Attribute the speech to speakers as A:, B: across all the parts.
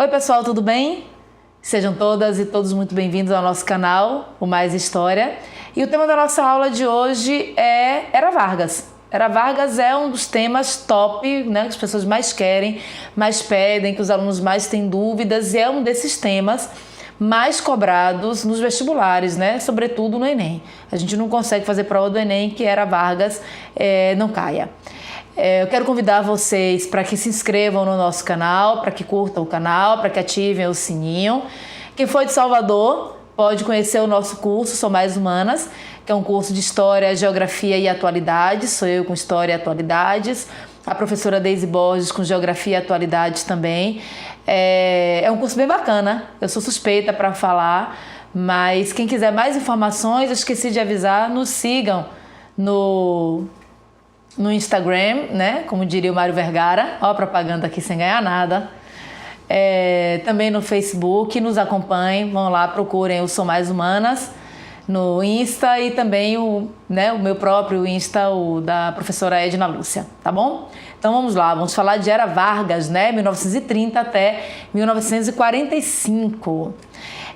A: Oi pessoal, tudo bem? Sejam todas e todos muito bem-vindos ao nosso canal, o Mais História. E o tema da nossa aula de hoje é Era Vargas. Era Vargas é um dos temas top, né, que as pessoas mais querem, mais pedem, que os alunos mais têm dúvidas, e é um desses temas mais cobrados nos vestibulares, né, sobretudo no Enem. A gente não consegue fazer prova do Enem que Era Vargas não caia. Eu quero convidar vocês para que se inscrevam no nosso canal, para que curtam o canal, para que ativem o sininho. Quem for de Salvador pode conhecer o nosso curso Sou Mais Humanas, que é um curso de História, Geografia e Atualidades. Sou eu com História e Atualidades, a professora Deise Borges com Geografia e Atualidades também. É um curso bem bacana, eu sou suspeita para falar, mas quem quiser mais informações, eu esqueci de avisar, nos sigam no Instagram, né? Como diria o Mário Vergara, ó a propaganda aqui sem ganhar nada. Também no Facebook, nos acompanhem, vão lá, procurem o Sou Mais Humanas no Insta e também o meu próprio Insta, o da professora Edna Lúcia, tá bom? Então vamos lá, vamos falar de Era Vargas, né? 1930 até 1945.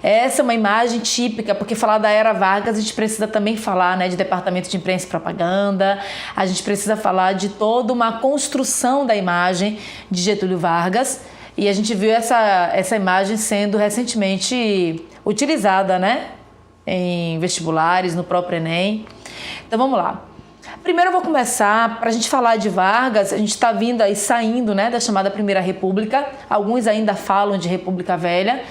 A: Essa é uma imagem típica, porque falar da Era Vargas a gente precisa também falar, né, de Departamento de Imprensa e Propaganda, a gente precisa falar de toda uma construção da imagem de Getúlio Vargas, e a gente viu essa imagem sendo recentemente utilizada, né, em vestibulares, no próprio Enem. Então vamos lá. Primeiro eu vou começar, para a gente falar de Vargas, a gente está vindo aí, saindo, né, da chamada Primeira República, alguns ainda falam de República Velha.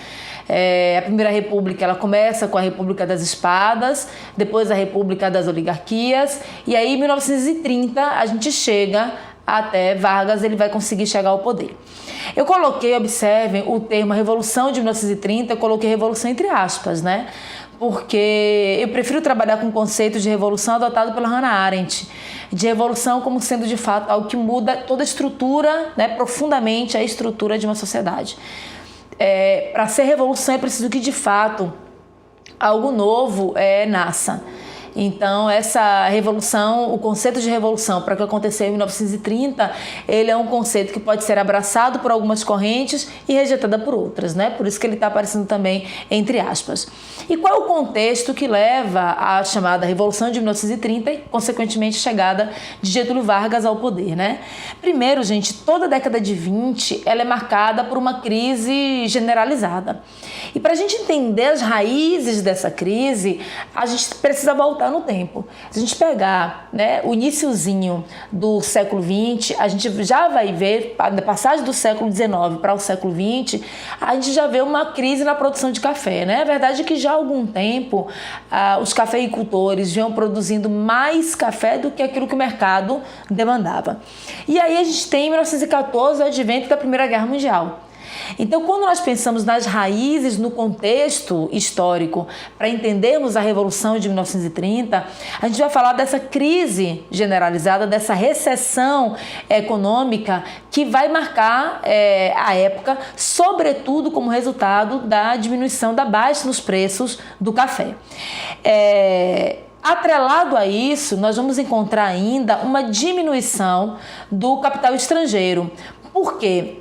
A: A Primeira República ela começa com a República das Espadas, depois a República das Oligarquias, e aí em 1930 a gente chega até Vargas, ele vai conseguir chegar ao poder. Eu coloquei, observem, o termo Revolução de 1930, eu coloquei revolução entre aspas, né? Porque eu prefiro trabalhar com o conceito de revolução adotado pela Hannah Arendt, de revolução como sendo de fato algo que muda toda a estrutura, né, profundamente a estrutura de uma sociedade. Para ser revolução é preciso que de fato algo novo nasça. Então essa revolução, o conceito de revolução para que aconteceu em 1930, ele é um conceito que pode ser abraçado por algumas correntes e rejeitado por outras, né? Por isso que ele está aparecendo também entre aspas. E qual é o contexto que leva à chamada Revolução de 1930 e consequentemente a chegada de Getúlio Vargas ao poder, né? Primeiro, gente, toda a década de 20 ela é marcada por uma crise generalizada. E para a gente entender as raízes dessa crise, a gente precisa voltar no tempo. Se a gente pegar, né, o iniciozinho do século XX, a gente já vai ver, na passagem do século XIX para o século XX, a gente já vê uma crise na produção de café, né? A verdade é que já há algum tempo os cafeicultores vinham produzindo mais café do que aquilo que o mercado demandava. E aí a gente tem em 1914 o advento da Primeira Guerra Mundial. Então, quando nós pensamos nas raízes, no contexto histórico, para entendermos a Revolução de 1930, a gente vai falar dessa crise generalizada, dessa recessão econômica que vai marcar a época, sobretudo como resultado da diminuição da baixa nos preços do café. Atrelado a isso, nós vamos encontrar ainda uma diminuição do capital estrangeiro. Por quê?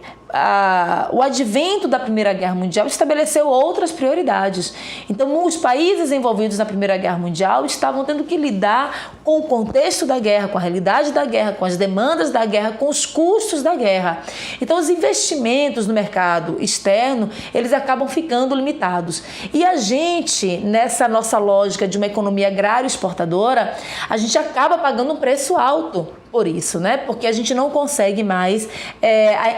A: O advento da Primeira Guerra Mundial estabeleceu outras prioridades. Então, os países envolvidos na Primeira Guerra Mundial estavam tendo que lidar com o contexto da guerra, com a realidade da guerra, com as demandas da guerra, com os custos da guerra. Então, os investimentos no mercado externo, eles acabam ficando limitados. E a gente, nessa nossa lógica de uma economia agrário-exportadora, a gente acaba pagando um preço alto por isso, né? Porque a gente não consegue mais,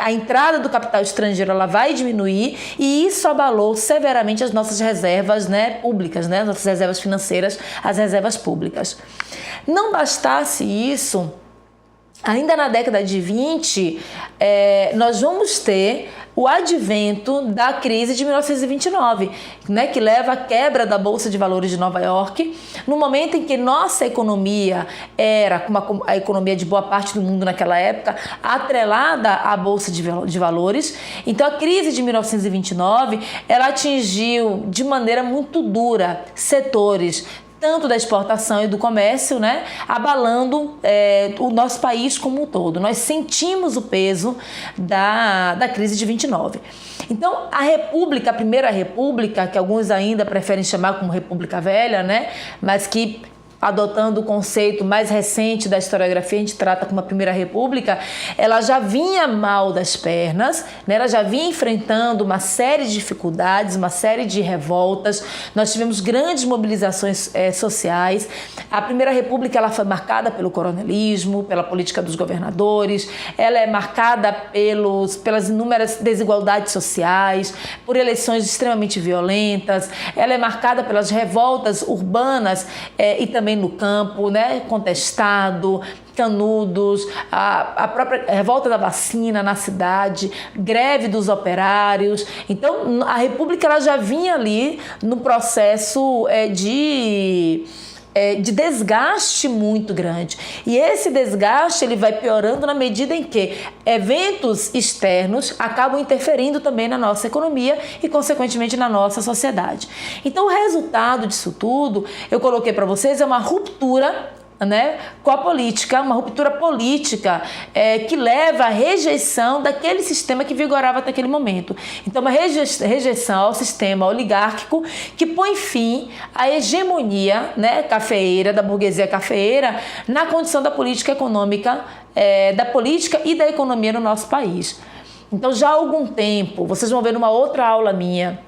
A: a entrada do capital estrangeiro ela vai diminuir e isso abalou severamente as nossas reservas, né, públicas, né? As nossas reservas financeiras, as reservas públicas. Não bastasse isso, ainda na década de 20, nós vamos ter o advento da crise de 1929, né, que leva à quebra da Bolsa de Valores de Nova York, no momento em que nossa economia era, como a economia de boa parte do mundo naquela época, atrelada à Bolsa de Valores. Então a crise de 1929, ela atingiu de maneira muito dura setores tanto da exportação e do comércio, né, abalando o nosso país como um todo. Nós sentimos o peso da crise de 29. Então, a Primeira República, que alguns ainda preferem chamar como República Velha, né, mas que, adotando o conceito mais recente da historiografia, a gente trata como a Primeira República, ela já vinha mal das pernas, né? Ela já vinha enfrentando uma série de dificuldades, uma série de revoltas. Nós tivemos grandes mobilizações sociais. A Primeira República ela foi marcada pelo coronelismo, pela política dos governadores, ela é marcada pelas inúmeras desigualdades sociais, por eleições extremamente violentas, ela é marcada pelas revoltas urbanas e também no campo, né, contestado, Canudos, a própria revolta da vacina na cidade, greve dos operários. Então, a República ela já vinha ali no processo de desgaste muito grande. E esse desgaste ele vai piorando na medida em que eventos externos acabam interferindo também na nossa economia e, consequentemente, na nossa sociedade. Então, o resultado disso tudo, eu coloquei para vocês, é uma ruptura, né, com a política, uma ruptura política que leva à rejeição daquele sistema que vigorava até aquele momento. Então, uma rejeição ao sistema oligárquico que põe fim à hegemonia, né, cafeeira, da burguesia cafeeira, na condição da política econômica, da política e da economia no nosso país. Então, já há algum tempo, vocês vão ver numa outra aula minha,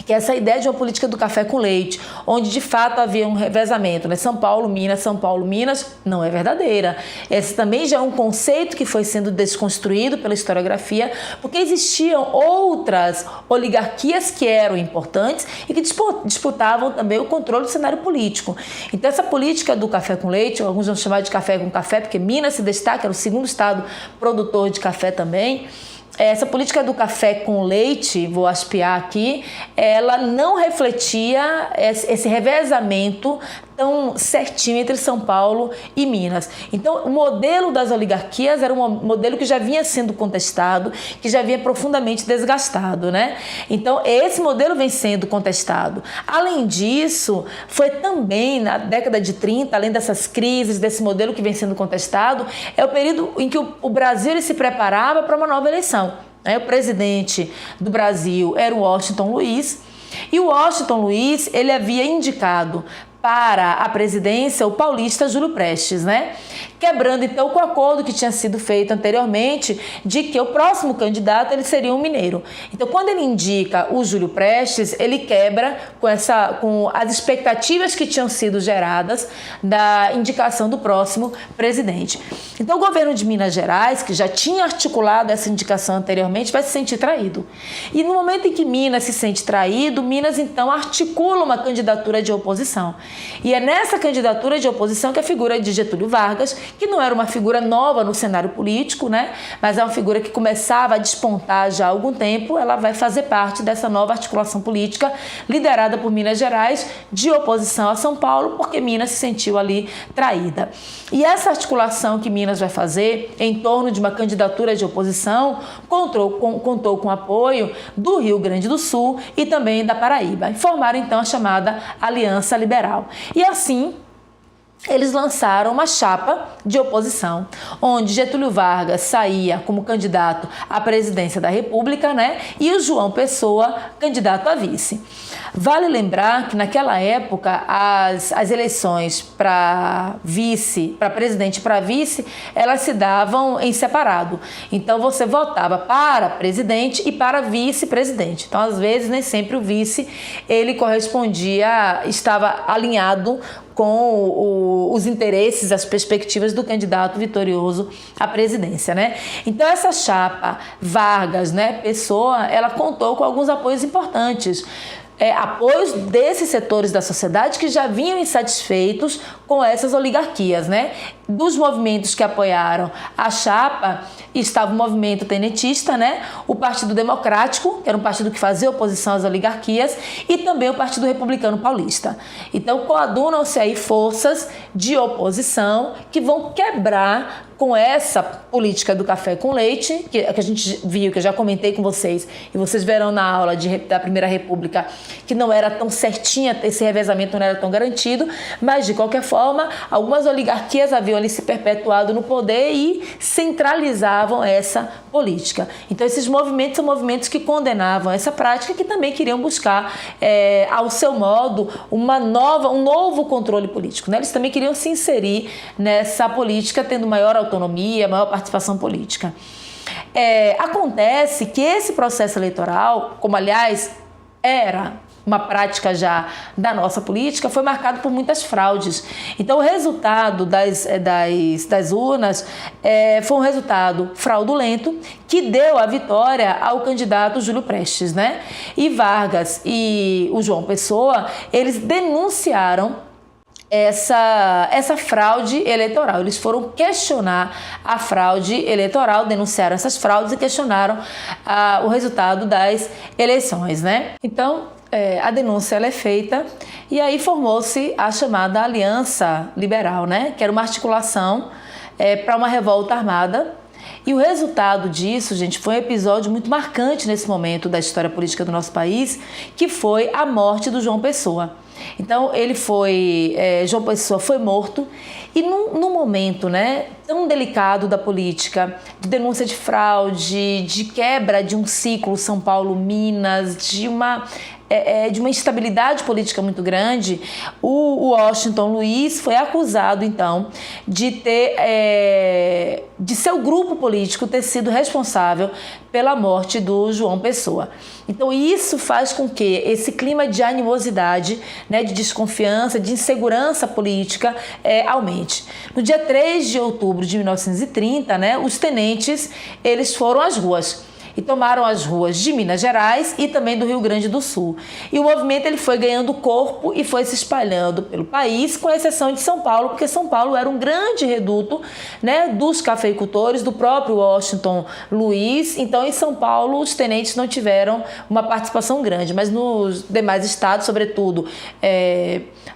A: que é essa ideia de uma política do café com leite, onde de fato havia um revezamento, né? São Paulo, Minas, não é verdadeira. Esse também já é um conceito que foi sendo desconstruído pela historiografia, porque existiam outras oligarquias que eram importantes e que disputavam também o controle do cenário político. Então essa política do café com leite, alguns vão chamar de café com café, porque Minas se destaca, era o segundo estado produtor de café também. Essa política do café com leite, vou aspiar aqui, ela não refletia esse revezamento tão certinho entre São Paulo e Minas. Então, o modelo das oligarquias era um modelo que já vinha sendo contestado, que já vinha profundamente desgastado, né? Então, esse modelo vem sendo contestado. Além disso, foi também na década de 30, além dessas crises, desse modelo que vem sendo contestado, é o período em que o Brasil ele se preparava para uma nova eleição. O presidente do Brasil era o Washington Luiz, e o Washington Luiz ele havia indicado para a presidência o paulista Júlio Prestes, né? Quebrando então com o acordo que tinha sido feito anteriormente de que o próximo candidato ele seria um mineiro. Então, quando ele indica o Júlio Prestes, ele quebra com as expectativas que tinham sido geradas da indicação do próximo presidente. Então, o governo de Minas Gerais, que já tinha articulado essa indicação anteriormente, vai se sentir traído. E no momento em que Minas se sente traído, Minas então articula uma candidatura de oposição. E é nessa candidatura de oposição que a figura de Getúlio Vargas, que não era uma figura nova no cenário político, né, mas é uma figura que começava a despontar já há algum tempo, ela vai fazer parte dessa nova articulação política liderada por Minas Gerais de oposição a São Paulo, porque Minas se sentiu ali traída. E essa articulação que Minas vai fazer em torno de uma candidatura de oposição contou com o apoio do Rio Grande do Sul e também da Paraíba. E formaram então a chamada Aliança Liberal. E assim, eles lançaram uma chapa de oposição, onde Getúlio Vargas saía como candidato à presidência da República, né? E o João Pessoa, candidato a vice. Vale lembrar que naquela época as eleições para presidente e para vice, elas se davam em separado. Então você votava para presidente e para vice-presidente. Então às vezes nem sempre o vice ele estava alinhado com os interesses, as perspectivas do candidato vitorioso à presidência, né? Então essa chapa Vargas, né, Pessoa, ela contou com alguns apoios importantes. Apoios desses setores da sociedade que já vinham insatisfeitos com essas oligarquias, né? Dos movimentos que apoiaram a chapa estava o movimento tenentista, né? O Partido Democrático, que era um partido que fazia oposição às oligarquias, e também o Partido Republicano Paulista. Então coadunam-se aí forças de oposição que vão quebrar com essa política do café com leite, que a gente viu, que eu já comentei com vocês, e vocês verão na aula da Primeira República, que não era tão certinha, esse revezamento não era tão garantido, mas de qualquer forma, algumas oligarquias haviam ali se perpetuado no poder e centralizavam essa política. Então esses movimentos são movimentos que condenavam essa prática, que também queriam buscar, ao seu modo, um novo controle político, né? Eles também queriam se inserir nessa política, tendo maior autonomia, maior participação política. Acontece que esse processo eleitoral, como aliás era uma prática já da nossa política, foi marcado por muitas fraudes. Então o resultado das urnas foi um resultado fraudulento que deu a vitória ao candidato Júlio Prestes, né? E Vargas e o João Pessoa, eles denunciaram essa fraude eleitoral. Eles foram questionar a fraude eleitoral, denunciaram essas fraudes e questionaram o resultado das eleições, né? Então, a denúncia ela é feita e aí formou-se a chamada Aliança Liberal, né? Que era uma articulação para uma revolta armada. E o resultado disso, gente, foi um episódio muito marcante nesse momento da história política do nosso país, que foi a morte do João Pessoa. Então, João Pessoa foi morto e num momento, né, tão delicado da política, de denúncia de fraude, de quebra de um ciclo São Paulo-Minas, de uma instabilidade política muito grande, o Washington Luiz foi acusado, então, de seu grupo político ter sido responsável pela morte do João Pessoa. Então, isso faz com que esse clima de animosidade, né, de desconfiança, de insegurança política aumente. No dia 3 de outubro de 1930, né, os tenentes eles foram às ruas e tomaram as ruas de Minas Gerais e também do Rio Grande do Sul. E o movimento ele foi ganhando corpo e foi se espalhando pelo país, com exceção de São Paulo, porque São Paulo era um grande reduto, né, dos cafeicultores, do próprio Washington Luiz. Então, em São Paulo, os tenentes não tiveram uma participação grande, mas nos demais estados, sobretudo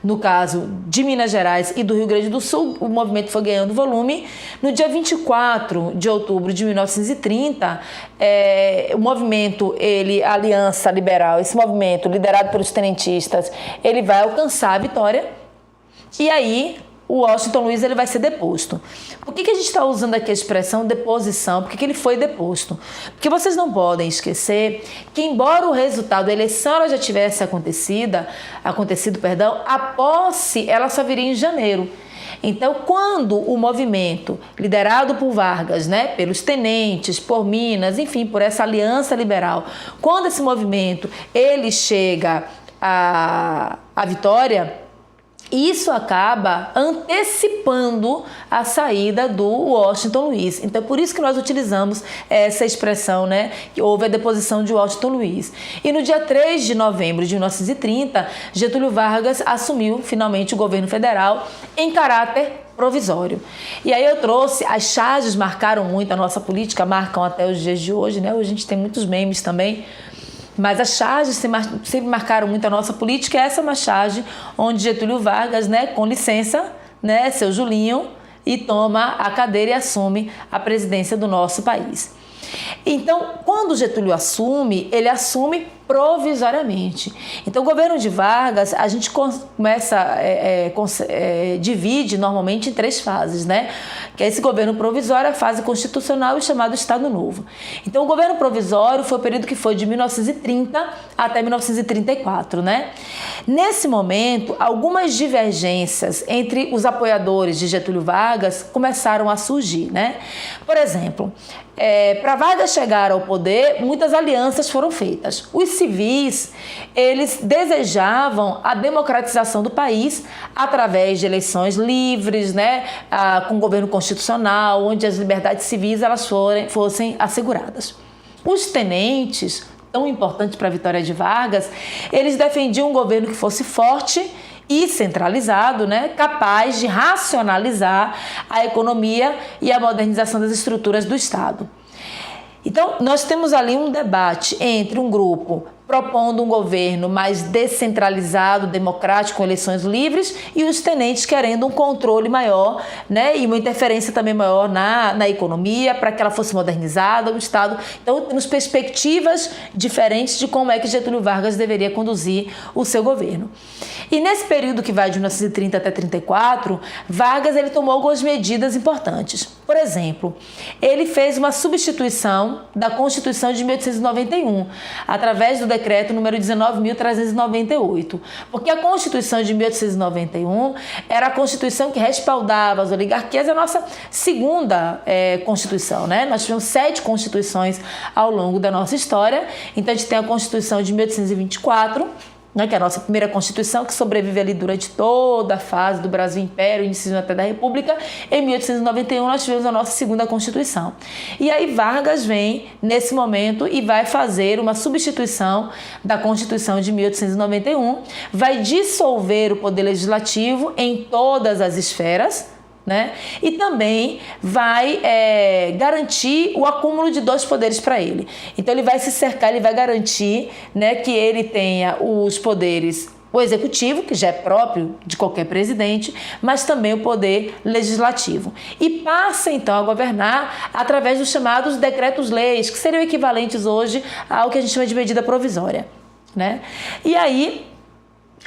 A: no caso de Minas Gerais e do Rio Grande do Sul, o movimento foi ganhando volume. No dia 24 de outubro de 1930, o movimento, a Aliança Liberal, esse movimento liderado pelos tenentistas, ele vai alcançar a vitória e aí o Washington Luiz ele vai ser deposto. Por que a gente está usando aqui a expressão deposição? Por que ele foi deposto? Porque vocês não podem esquecer que, embora o resultado da eleição ela já tivesse acontecido, a posse ela só viria em janeiro. Então, quando o movimento liderado por Vargas, né, pelos tenentes, por Minas, enfim, por essa aliança liberal, quando esse movimento ele chega à vitória, isso acaba antecipando a saída do Washington Luiz. Então, por isso que nós utilizamos essa expressão, né, que houve a deposição de Washington Luiz. E no dia 3 de novembro de 1930, Getúlio Vargas assumiu finalmente o governo federal em caráter provisório. E aí eu trouxe, as charges marcaram muito a nossa política, marcam até os dias de hoje, né? Hoje a gente tem muitos memes também. Mas as charges sempre marcaram muito a nossa política. Essa é uma charge onde Getúlio Vargas, né, com licença, né, seu Julinho, e toma a cadeira e assume a presidência do nosso país. Então, quando Getúlio assume, ele assume provisoriamente. Então, o governo de Vargas, a gente divide normalmente em 3 fases, né? Que é esse governo provisório, a fase constitucional e o chamado Estado Novo. Então, o governo provisório foi o período que foi de 1930 até 1934, né? Nesse momento, algumas divergências entre os apoiadores de Getúlio Vargas começaram a surgir, né? Por exemplo, para Vargas chegar ao poder, muitas alianças foram feitas. Os civis, eles desejavam a democratização do país através de eleições livres, né, com governo constitucional, onde as liberdades civis elas fossem asseguradas. Os tenentes, tão importantes para a vitória de Vargas, eles defendiam um governo que fosse forte e centralizado, né, capaz de racionalizar a economia e a modernização das estruturas do Estado. Então, nós temos ali um debate entre um grupo propondo um governo mais descentralizado, democrático, com eleições livres, e os tenentes querendo um controle maior, né, e uma interferência também maior na economia, para que ela fosse modernizada, o Estado. Então, temos perspectivas diferentes de como é que Getúlio Vargas deveria conduzir o seu governo. E nesse período que vai de 1930 até 34, Vargas ele tomou algumas medidas importantes. Por exemplo, ele fez uma substituição da Constituição de 1891, através do decreto número 19.398. Porque a Constituição de 1891 era a Constituição que respaldava as oligarquias, a nossa segunda Constituição, né? Nós tivemos 7 Constituições ao longo da nossa história. Então, a gente tem a Constituição de 1824, né, que é a nossa primeira Constituição, que sobrevive ali durante toda a fase do Brasil Império, início até da República. Em 1891, nós tivemos a nossa segunda Constituição. E aí Vargas vem, nesse momento, e vai fazer uma substituição da Constituição de 1891, vai dissolver o Poder Legislativo em todas as esferas, né? E também vai garantir o acúmulo de 2 poderes para ele. Então ele vai se cercar, ele vai garantir, né, que ele tenha os poderes, o executivo, que já é próprio de qualquer presidente, mas também o poder legislativo. E passa então a governar através dos chamados decretos-leis, que seriam equivalentes hoje ao que a gente chama de medida provisória, né? E aí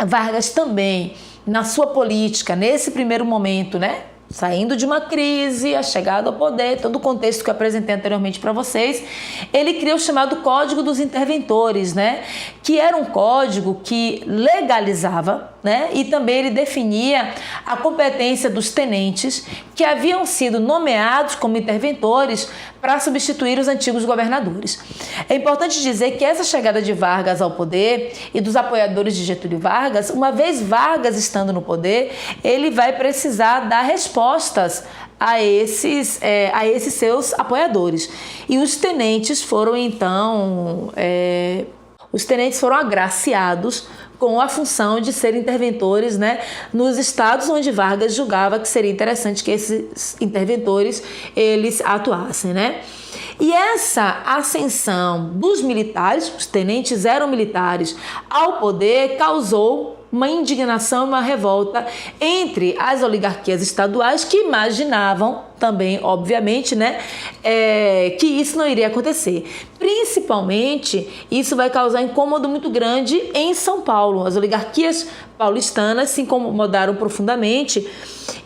A: Vargas também, na sua política, nesse primeiro momento, né, saindo de uma crise, a chegada ao poder, todo o contexto que eu apresentei anteriormente para vocês, ele cria o chamado Código dos Interventores, né? Que era um código que legalizava, né? E também ele definia a competência dos tenentes que haviam sido nomeados como interventores para substituir os antigos governadores. É importante dizer que essa chegada de Vargas ao poder e dos apoiadores de Getúlio Vargas, uma vez Vargas estando no poder, ele vai precisar dar respostas a esses seus apoiadores. E os tenentes foram então agraciados com a função de serem interventores, né, nos estados onde Vargas julgava que seria interessante que esses interventores eles atuassem, né? E essa ascensão dos militares, os tenentes eram militares, ao poder causou uma indignação e uma revolta entre as oligarquias estaduais que imaginavam também, obviamente, né, que isso não iria acontecer. Principalmente, isso vai causar incômodo muito grande em São Paulo. As oligarquias paulistanas se incomodaram profundamente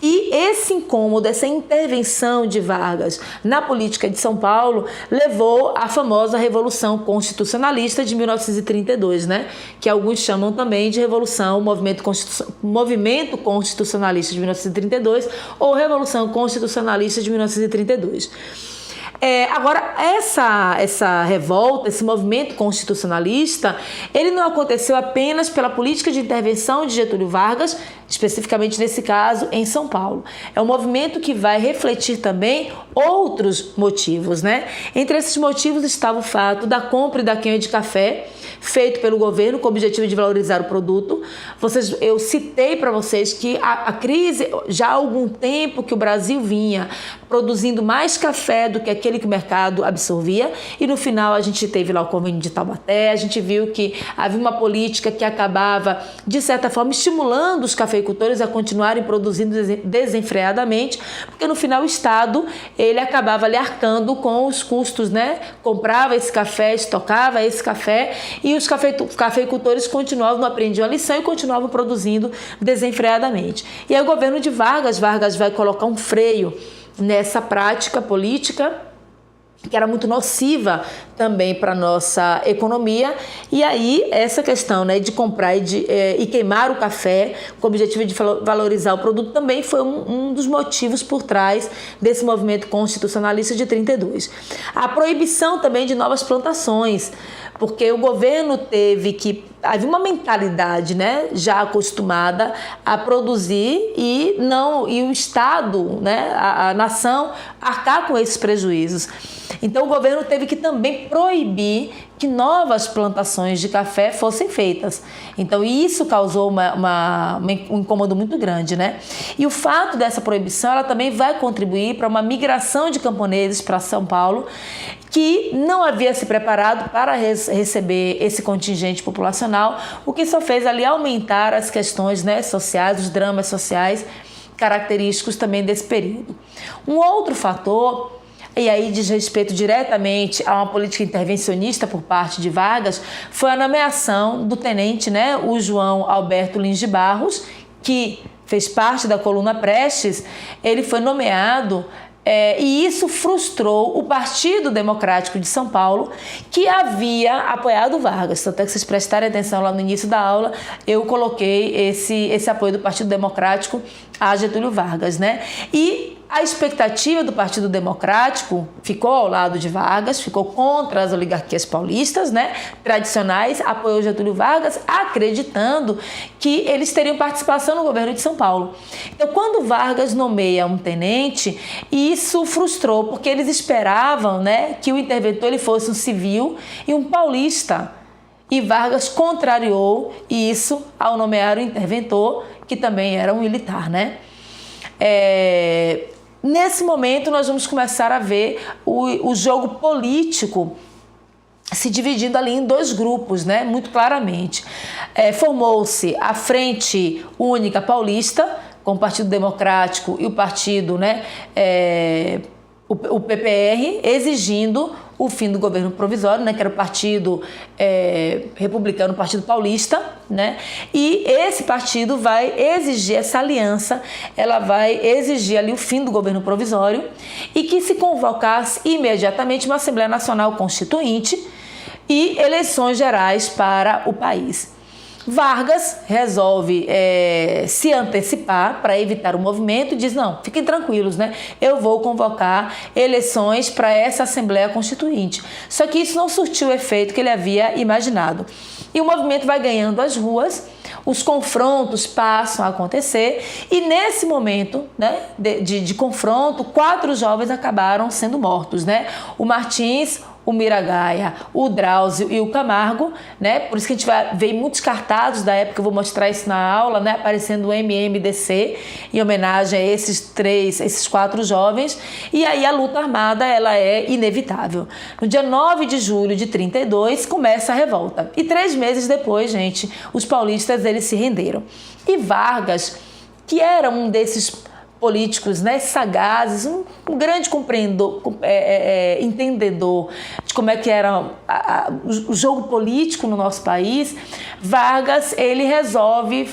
A: e esse incômodo, essa intervenção de Vargas na política de São Paulo levou à famosa Revolução Constitucionalista de 1932, né? Que alguns chamam também de Revolução, Movimento Constitucionalista de 1932 ou Revolução Constitucionalista de 1932. Agora, essa revolta, esse movimento constitucionalista, ele não aconteceu apenas pela política de intervenção de Getúlio Vargas, especificamente nesse caso em São Paulo. É um movimento que vai refletir também outros motivos, né? Entre esses motivos estava o fato da compra e da queima de café feito pelo governo com o objetivo de valorizar o produto. Eu citei para vocês que a crise, já há algum tempo que o Brasil vinha produzindo mais café do que aquele que o mercado absorvia, e no final a gente teve lá o convênio de Taubaté, a gente viu que havia uma política que acabava, de certa forma, estimulando os cafeicultores a continuarem produzindo desenfreadamente, porque no final o Estado ele acabava ali arcando com os custos, né? Comprava esse café, estocava esse café, e os cafeicultores continuavam, não aprendiam a lição e continuavam produzindo desenfreadamente. E aí o governo de Vargas vai colocar um freio nessa prática política que era muito nociva também para a nossa economia. E aí essa questão, né, de comprar e queimar o café com o objetivo de valorizar o produto também foi um dos motivos por trás desse movimento constitucionalista de 32. A proibição também de novas plantações, porque o governo havia uma mentalidade, né, já acostumada a produzir e o Estado, né, a nação, arcar com esses prejuízos. Então o governo teve que também proibir que novas plantações de café fossem feitas. Então isso causou um incômodo muito grande, né? E o fato dessa proibição, ela também vai contribuir para uma migração de camponeses para São Paulo, que não havia se preparado para receber esse contingente populacional, o que só fez ali aumentar as questões, né, sociais, os dramas sociais característicos também desse período. Um outro fator, e aí diz respeito diretamente a uma política intervencionista por parte de Vargas, foi a nomeação do tenente, né, o João Alberto Lins de Barros, que fez parte da coluna Prestes. Ele foi nomeado e isso frustrou o Partido Democrático de São Paulo, que havia apoiado Vargas. Tanto é que vocês prestarem atenção lá no início da aula, eu coloquei esse apoio do Partido Democrático a Getúlio Vargas, né? E a expectativa do Partido Democrático ficou ao lado de Vargas, ficou contra as oligarquias paulistas, né, tradicionais, apoiou Getúlio Vargas, acreditando que eles teriam participação no governo de São Paulo. Então, quando Vargas nomeia um tenente, isso frustrou, porque eles esperavam, né, que o interventor ele fosse um civil e um paulista. E Vargas contrariou isso ao nomear o interventor, que também era um militar, né? Nesse momento, nós vamos começar a ver o jogo político se dividindo ali em dois grupos, né? Muito claramente. Formou-se a Frente Única Paulista, com o Partido Democrático e o partido, né? O PPR, exigindo o fim do governo provisório, né, que era o Partido Republicano, o Partido Paulista, né, e esse partido vai exigir essa aliança, ela vai exigir ali o fim do governo provisório e que se convocasse imediatamente uma Assembleia Nacional Constituinte e eleições gerais para o país. Vargas resolve se antecipar para evitar o movimento e diz, não, fiquem tranquilos, né? Eu vou convocar eleições para essa Assembleia Constituinte. Só que isso não surtiu o efeito que ele havia imaginado. E o movimento vai ganhando as ruas, os confrontos passam a acontecer e nesse momento, né, de confronto, 4 jovens acabaram sendo mortos, né? O Martins, o Miragaia, o Drauzio e o Camargo, né? Por isso que a gente vai ver muitos cartazes da época, eu vou mostrar isso na aula, né? Aparecendo o MMDC, em homenagem a esses 4 jovens. E aí a luta armada, ela é inevitável. No dia 9 de julho de 32, começa a revolta. E 3 meses depois, gente, os paulistas, eles se renderam. E Vargas, que era um desses políticos, né, sagazes, um grande entendedor de como é que era o jogo político no nosso país, Vargas, ele resolve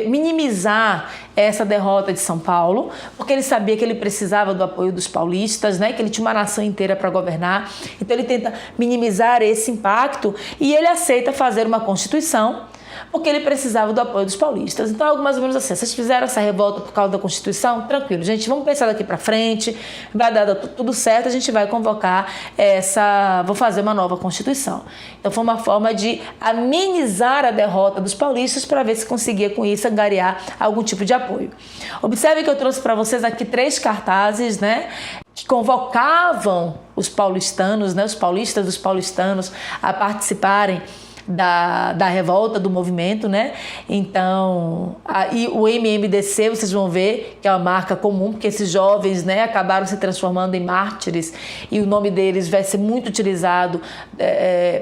A: minimizar essa derrota de São Paulo, porque ele sabia que ele precisava do apoio dos paulistas, né, que ele tinha uma nação inteira para governar, então ele tenta minimizar esse impacto e ele aceita fazer uma Constituição, porque ele precisava do apoio dos paulistas. Então, algo mais ou menos assim, vocês fizeram essa revolta por causa da Constituição? Tranquilo, gente, vamos pensar daqui para frente, vai dar tudo certo, a gente vai convocar vou fazer uma nova Constituição. Então, foi uma forma de amenizar a derrota dos paulistas para ver se conseguia com isso angariar algum tipo de apoio. Observe que eu trouxe para vocês aqui 3 cartazes, né, que convocavam os paulistanos, né, os paulistas dos paulistanos a participarem da revolta, do movimento, né? Então, e o MMDC, vocês vão ver que é uma marca comum, porque esses jovens, né, acabaram se transformando em mártires e o nome deles vai ser muito utilizado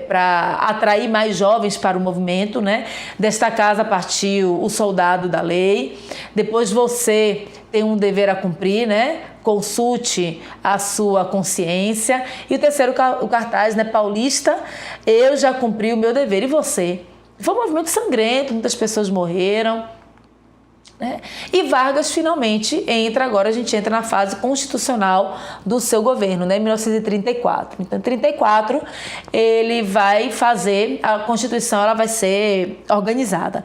A: para atrair mais jovens para o movimento, né? Desta casa partiu o soldado da lei. Depois você tem um dever a cumprir, né? Consulte a sua consciência. E o terceiro, o cartaz, né, paulista, eu já cumpri o meu dever, e você? Foi um movimento sangrento, muitas pessoas morreram, né? E Vargas finalmente a gente entra na fase constitucional do seu governo, né, em 1934. Então, em 1934, ele vai fazer, a Constituição ela vai ser organizada.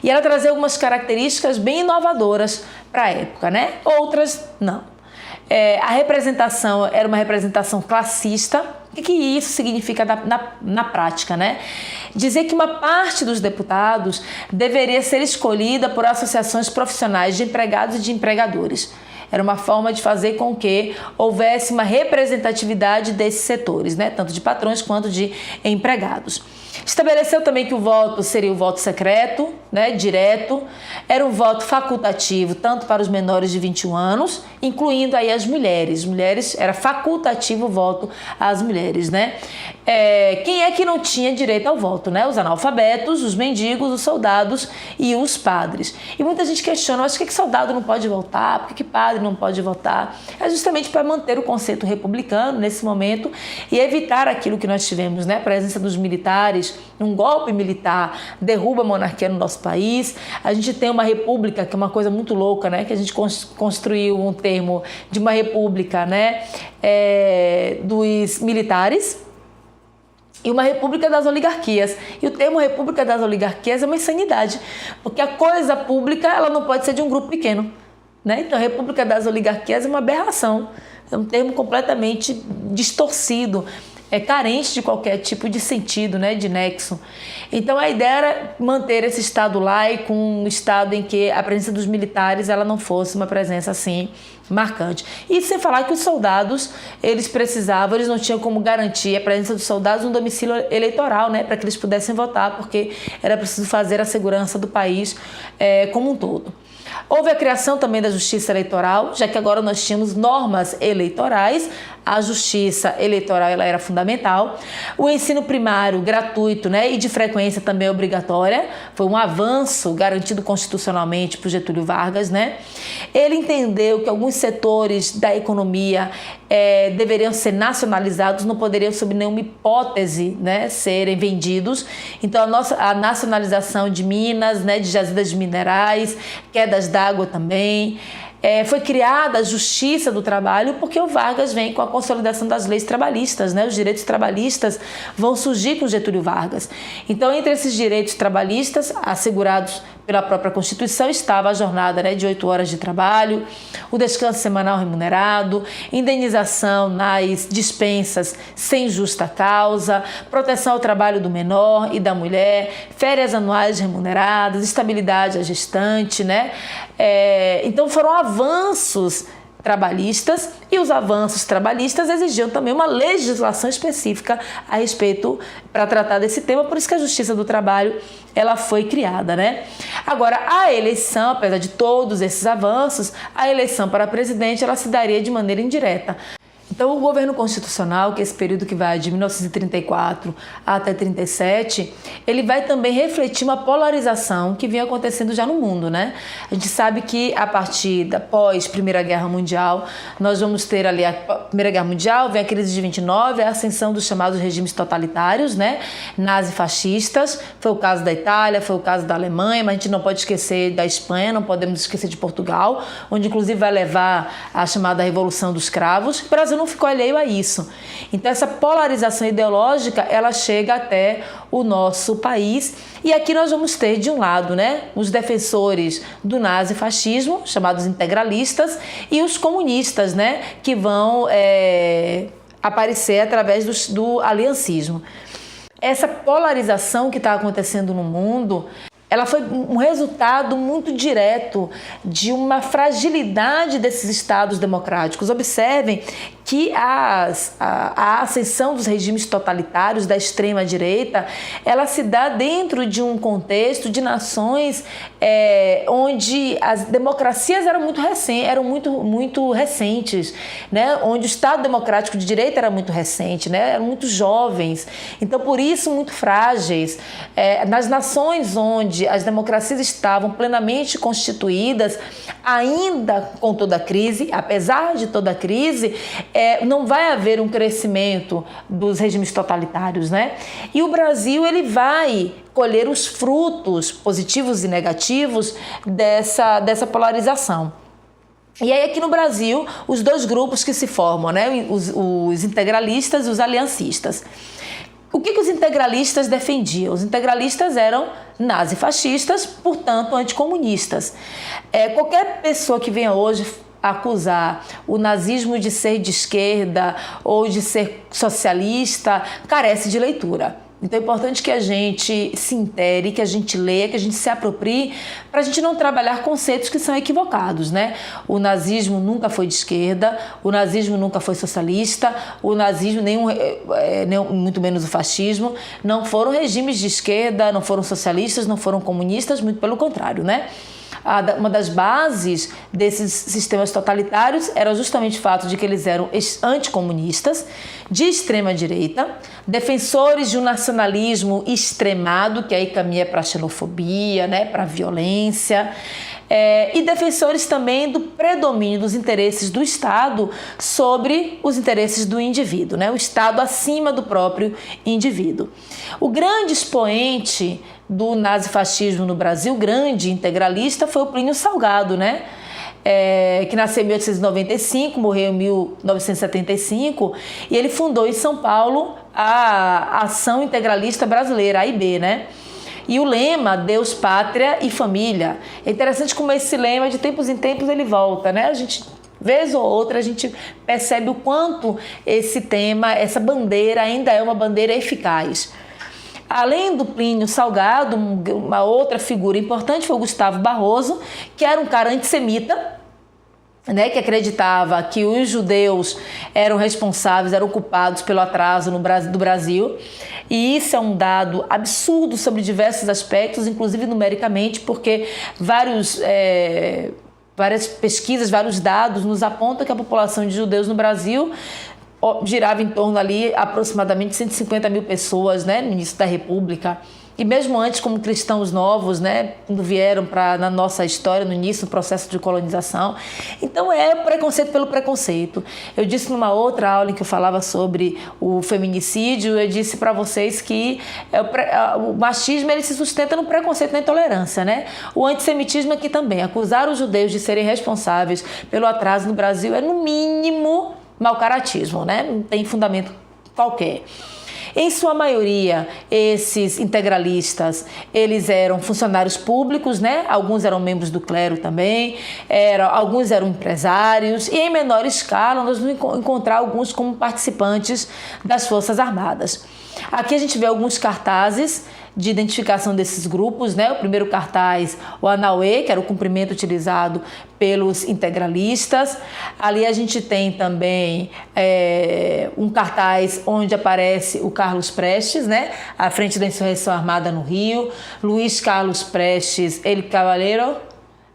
A: E ela trazia algumas características bem inovadoras para a época, né? Outras não. A representação era uma representação classista. O que isso significa na prática, né? Dizer que uma parte dos deputados deveria ser escolhida por associações profissionais de empregados e de empregadores. Era uma forma de fazer com que houvesse uma representatividade desses setores, né? Tanto de patrões quanto de empregados. Estabeleceu também que o voto seria o voto secreto, né, direto, era um voto facultativo tanto para os menores de 21 anos, incluindo aí as mulheres. Mulheres, era facultativo o voto às mulheres, né? Quem é que não tinha direito ao voto, né? Os analfabetos, os mendigos, os soldados e os padres. E muita gente questiona, mas por que soldado não pode votar? Por que padre não pode votar? É justamente para manter o conceito republicano nesse momento e evitar aquilo que nós tivemos, né? A presença dos militares, um golpe militar derruba a monarquia no nosso país. A gente tem uma república, que é uma coisa muito louca, né? Que a gente construiu um termo de uma república, né? Dos militares e uma república das oligarquias. E o termo república das oligarquias é uma insanidade, porque a coisa pública ela não pode ser de um grupo pequeno, né? Então a república das oligarquias é uma aberração, é um termo completamente distorcido, carente de qualquer tipo de sentido, né, de nexo. Então a ideia era manter esse Estado laico, um Estado em que a presença dos militares ela não fosse uma presença assim marcante. E sem falar que os soldados, eles não tinham como garantir a presença dos soldados no domicílio eleitoral, né, para que eles pudessem votar, porque era preciso fazer a segurança do país como um todo. Houve a criação também da justiça eleitoral, já que agora nós tínhamos normas eleitorais, a justiça eleitoral ela era fundamental. O ensino primário gratuito, né, e de frequência também obrigatória, foi um avanço garantido constitucionalmente por Getúlio Vargas, né? Ele entendeu que alguns setores da economia deveriam ser nacionalizados, não poderiam sob nenhuma hipótese, né, serem vendidos. Então a nacionalização de minas, né, de jazidas minerais, quedas d'água também. Foi criada a Justiça do Trabalho porque o Vargas vem com a consolidação das leis trabalhistas, né? Os direitos trabalhistas vão surgir com Getúlio Vargas. Então, entre esses direitos trabalhistas assegurados pela própria Constituição estava a jornada, né, de 8 horas de trabalho, o descanso semanal remunerado, indenização nas dispensas sem justa causa, proteção ao trabalho do menor e da mulher, férias anuais remuneradas, estabilidade à gestante, né? Então foram avanços trabalhistas e os avanços trabalhistas exigiam também uma legislação específica a respeito para tratar desse tema, por isso que a Justiça do Trabalho ela foi criada, né? Agora, a eleição, apesar de todos esses avanços, a eleição para presidente ela se daria de maneira indireta. Então, o governo constitucional, que é esse período que vai de 1934 até 1937, ele vai também refletir uma polarização que vinha acontecendo já no mundo, né? A gente sabe que a partir da pós-Primeira Guerra Mundial, nós vamos ter ali a Primeira Guerra Mundial, vem a crise de 29, a ascensão dos chamados regimes totalitários, né? Nazi-fascistas, foi o caso da Itália, foi o caso da Alemanha, mas a gente não pode esquecer da Espanha, não podemos esquecer de Portugal, onde inclusive vai levar a chamada Revolução dos Cravos. O Brasil não ficou alheio a isso. Então essa polarização ideológica ela chega até o nosso país e aqui nós vamos ter de um lado, né, os defensores do nazifascismo, chamados integralistas, e os comunistas, né, que vão aparecer através do aliancismo. Essa polarização que está acontecendo no mundo, ela foi um resultado muito direto de uma fragilidade desses estados democráticos. Observem que a ascensão dos regimes totalitários da extrema-direita, ela se dá dentro de um contexto de nações onde as democracias eram muito recentes, né? Onde o Estado democrático de direita era muito recente, né? Eram muito jovens, então por isso muito frágeis. Nas nações onde as democracias estavam plenamente constituídas, ainda com toda a crise, apesar de toda a crise, não vai haver um crescimento dos regimes totalitários, né? E o Brasil ele vai colher os frutos positivos e negativos dessa polarização. E aí aqui no Brasil, os dois grupos que se formam, né? Os integralistas e os aliancistas. O que os integralistas defendiam? Os integralistas eram nazifascistas, portanto anticomunistas. Qualquer pessoa que venha hoje acusar o nazismo de ser de esquerda ou de ser socialista carece de leitura. Então é importante que a gente se intere, que a gente leia, que a gente se aproprie, para a gente não trabalhar conceitos que são equivocados, né? O nazismo nunca foi de esquerda, o nazismo nunca foi socialista, o nazismo, nem muito menos o fascismo, não foram regimes de esquerda, não foram socialistas, não foram comunistas, muito pelo contrário, né? Uma das bases desses sistemas totalitários era justamente o fato de que eles eram anticomunistas, de extrema direita, defensores de um nacionalismo extremado, que aí caminha para a xenofobia, né, para a violência, e defensores também do predomínio dos interesses do Estado sobre os interesses do indivíduo, né, o Estado acima do próprio indivíduo. O grande expoente do nazifascismo no Brasil, grande integralista, foi o Plínio Salgado, né? Que nasceu em 1895, morreu em 1975, e ele fundou em São Paulo a Ação Integralista Brasileira, AIB, né? E o lema, Deus, Pátria e Família. É interessante como esse lema, de tempos em tempos, ele volta, né? A gente, vez ou outra, a gente percebe o quanto esse tema, essa bandeira ainda é uma bandeira eficaz. Além do Plínio Salgado, uma outra figura importante foi o Gustavo Barroso, que era um cara antissemita, né, que acreditava que os judeus eram responsáveis, eram culpados pelo atraso do Brasil. E isso é um dado absurdo sobre diversos aspectos, inclusive numericamente, porque várias pesquisas, vários dados nos apontam que a população de judeus no Brasil girava em torno ali aproximadamente 150 mil pessoas, né, no início da República. E mesmo antes, como cristãos novos, né, quando vieram na nossa história, no início do processo de colonização. Então é preconceito pelo preconceito. Eu disse numa outra aula em que eu falava sobre o feminicídio, eu disse para vocês que o machismo ele se sustenta no preconceito e na intolerância, né? O antissemitismo aqui também. Acusar os judeus de serem responsáveis pelo atraso no Brasil é, no mínimo, mau-caratismo, né? Não tem fundamento qualquer. Em sua maioria, esses integralistas, eles eram funcionários públicos, né? Alguns eram membros do clero também, alguns eram empresários, e em menor escala nós vamos encontrar alguns como participantes das Forças Armadas. Aqui a gente vê alguns cartazes de identificação desses grupos, né? O primeiro cartaz, o Anauê, que era o cumprimento utilizado pelos integralistas. Ali a gente tem também um cartaz onde aparece o Carlos Prestes, né? À frente da insurreição armada no Rio. Luiz Carlos Prestes, el Caballero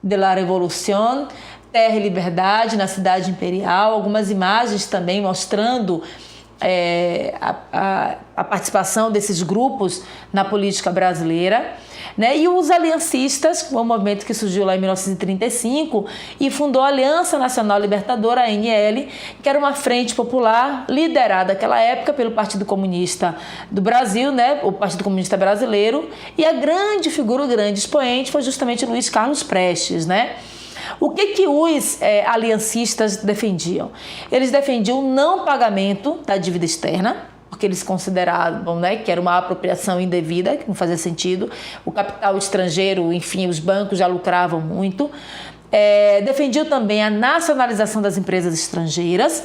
A: de la Revolución, Terra e Liberdade, na Cidade Imperial. Algumas imagens também mostrando a participação desses grupos na política brasileira, né? E os aliancistas, um movimento que surgiu lá em 1935 e fundou a Aliança Nacional Libertadora, a ANL, que era uma frente popular liderada naquela época pelo Partido Comunista do Brasil, né? O Partido Comunista Brasileiro, e a grande figura, o grande expoente foi justamente Luiz Carlos Prestes, né? O que os aliancistas defendiam? Eles defendiam o não pagamento da dívida externa, porque eles consideravam, né, que era uma apropriação indevida, que não fazia sentido. O capital estrangeiro, enfim, os bancos já lucravam muito. Defendiam também a nacionalização das empresas estrangeiras,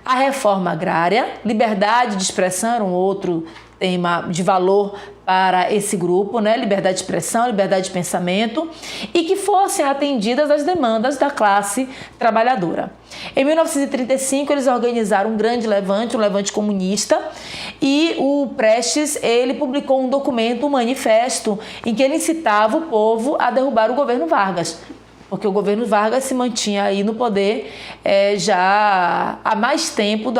A: a reforma agrária, liberdade de expressão era um outro tema de valor para esse grupo, né? Liberdade de expressão, liberdade de pensamento, e que fossem atendidas as demandas da classe trabalhadora. Em 1935, eles organizaram um grande levante, um levante comunista, e o Prestes, ele publicou um documento, um manifesto, em que ele incitava o povo a derrubar o governo Vargas, porque o governo Vargas se mantinha aí no poder já há mais tempo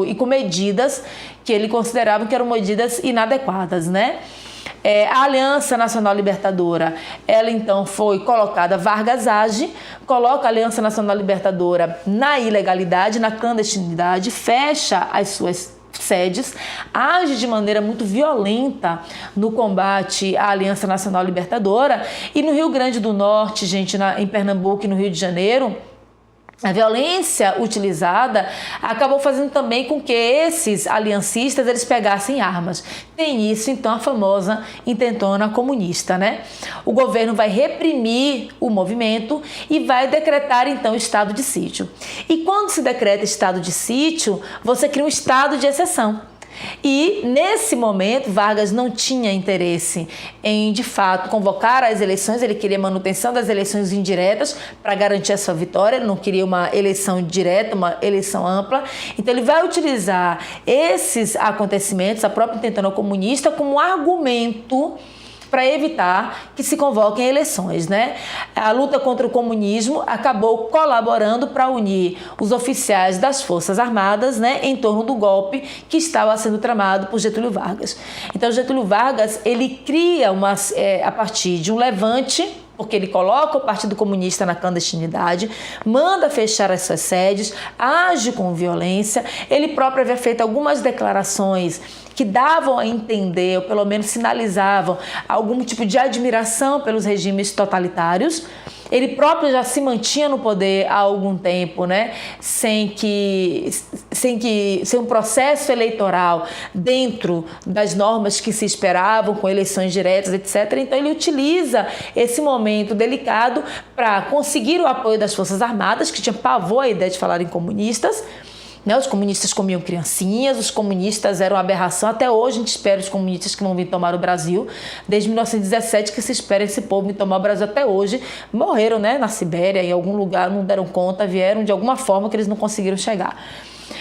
A: e com medidas que ele considerava que eram medidas inadequadas, né? A Aliança Nacional Libertadora, ela então foi colocada, Vargas age, coloca a Aliança Nacional Libertadora na ilegalidade, na clandestinidade, fecha as suas sedes, age de maneira muito violenta no combate à Aliança Nacional Libertadora, e no Rio Grande do Norte, gente, em Pernambuco e no Rio de Janeiro, a violência utilizada acabou fazendo também com que esses aliancistas eles pegassem armas. Tem isso, então, a famosa intentona comunista, né? O governo vai reprimir o movimento e vai decretar, então, estado de sítio. E quando se decreta estado de sítio, você cria um estado de exceção. E nesse momento Vargas não tinha interesse em, de fato, convocar as eleições. Ele queria manutenção das eleições indiretas para garantir a sua vitória. Ele não queria uma eleição direta, uma eleição ampla. Então ele vai utilizar esses acontecimentos, a própria intentona comunista, como argumento para evitar que se convoquem eleições, né? A luta contra o comunismo acabou colaborando para unir os oficiais das Forças Armadas, né, em torno do golpe que estava sendo tramado por Getúlio Vargas. Então, Getúlio Vargas, ele cria a partir de um levante, porque ele coloca o Partido Comunista na clandestinidade, manda fechar as suas sedes, age com violência. Ele próprio havia feito algumas declarações que davam a entender, ou pelo menos sinalizavam, algum tipo de admiração pelos regimes totalitários. Ele próprio já se mantinha no poder há algum tempo, né? Sem um processo eleitoral dentro das normas que se esperavam, com eleições diretas, etc. Então ele utiliza esse momento delicado para conseguir o apoio das Forças Armadas, que tinha pavor à ideia de falar em comunistas. Né? Os comunistas comiam criancinhas, os comunistas eram uma aberração. Até hoje a gente espera os comunistas que vão vir tomar o Brasil. Desde 1917 que se espera esse povo vir tomar o Brasil até hoje. Morreram, né, na Sibéria, em algum lugar, não deram conta, vieram de alguma forma que eles não conseguiram chegar.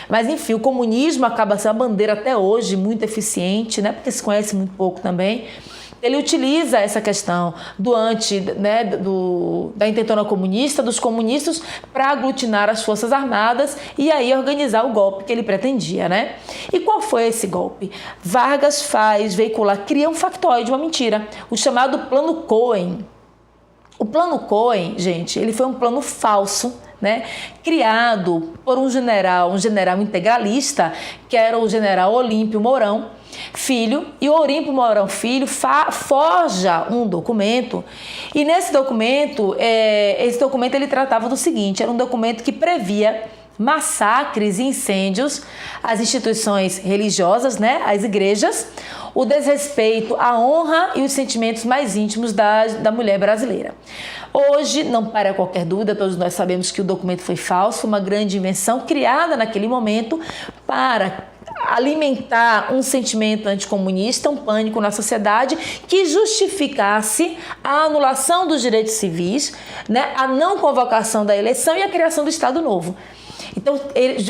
A: Mas enfim, o comunismo acaba sendo uma bandeira até hoje muito eficiente, né, porque se conhece muito pouco também. Ele utiliza essa questão da intentona comunista, dos comunistas, para aglutinar as Forças Armadas e aí organizar o golpe que ele pretendia, né? E qual foi esse golpe? Vargas cria um factoide, uma mentira, o chamado Plano Cohen. O Plano Cohen, gente, ele foi um plano falso, né, criado por um general integralista, que era o general Olímpio Mourão Filho, e o Olímpio Mourão Filho forja um documento, e nesse documento, ele tratava do seguinte: era um documento que previa massacres e incêndios às instituições religiosas, né, às igrejas, o desrespeito à honra e os sentimentos mais íntimos da mulher brasileira. Hoje, não para qualquer dúvida, todos nós sabemos que o documento foi falso, uma grande invenção criada naquele momento para alimentar um sentimento anticomunista, um pânico na sociedade que justificasse a anulação dos direitos civis, né, a não convocação da eleição e a criação do Estado Novo. Então,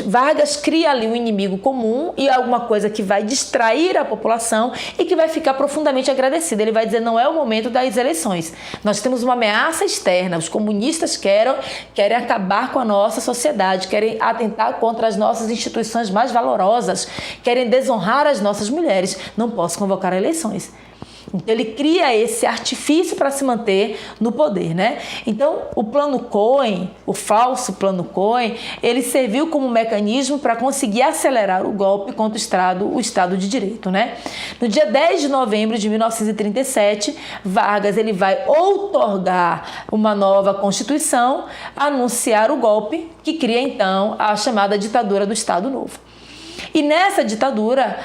A: Vargas cria ali um inimigo comum e alguma coisa que vai distrair a população e que vai ficar profundamente agradecida. Ele vai dizer: não é o momento das eleições. Nós temos uma ameaça externa. Os comunistas querem acabar com a nossa sociedade, querem atentar contra as nossas instituições mais valorosas, querem desonrar as nossas mulheres. Não posso convocar eleições. Então ele cria esse artifício para se manter no poder, né? Então o Plano Cohen, o falso Plano Cohen, ele serviu como mecanismo para conseguir acelerar o golpe contra o Estado de Direito, né? No dia 10 de novembro de 1937, Vargas ele vai outorgar uma nova Constituição, anunciar o golpe que cria então a chamada ditadura do Estado Novo. E nessa ditadura,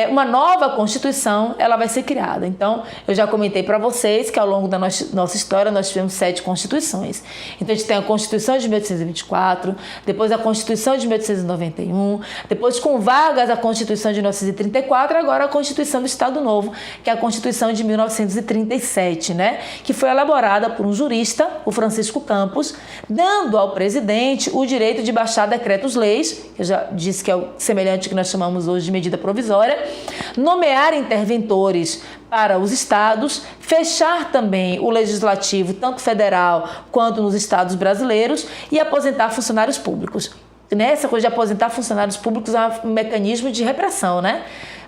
A: uma nova Constituição ela vai ser criada. Então, eu já comentei para vocês que ao longo da nossa história nós tivemos 7 Constituições. Então, a gente tem a Constituição de 1824, depois a Constituição de 1891, depois com Vargas a Constituição de 1934 e agora a Constituição do Estado Novo, que é a Constituição de 1937, né? Que foi elaborada por um jurista, o Francisco Campos, dando ao presidente o direito de baixar decretos-leis, que eu já disse que é o semelhante que nós chamamos hoje de medida provisória, nomear interventores para os estados, fechar também o legislativo, tanto federal quanto nos estados brasileiros, e aposentar funcionários públicos. Nessa coisa de aposentar funcionários públicos é um mecanismo de repressão, né?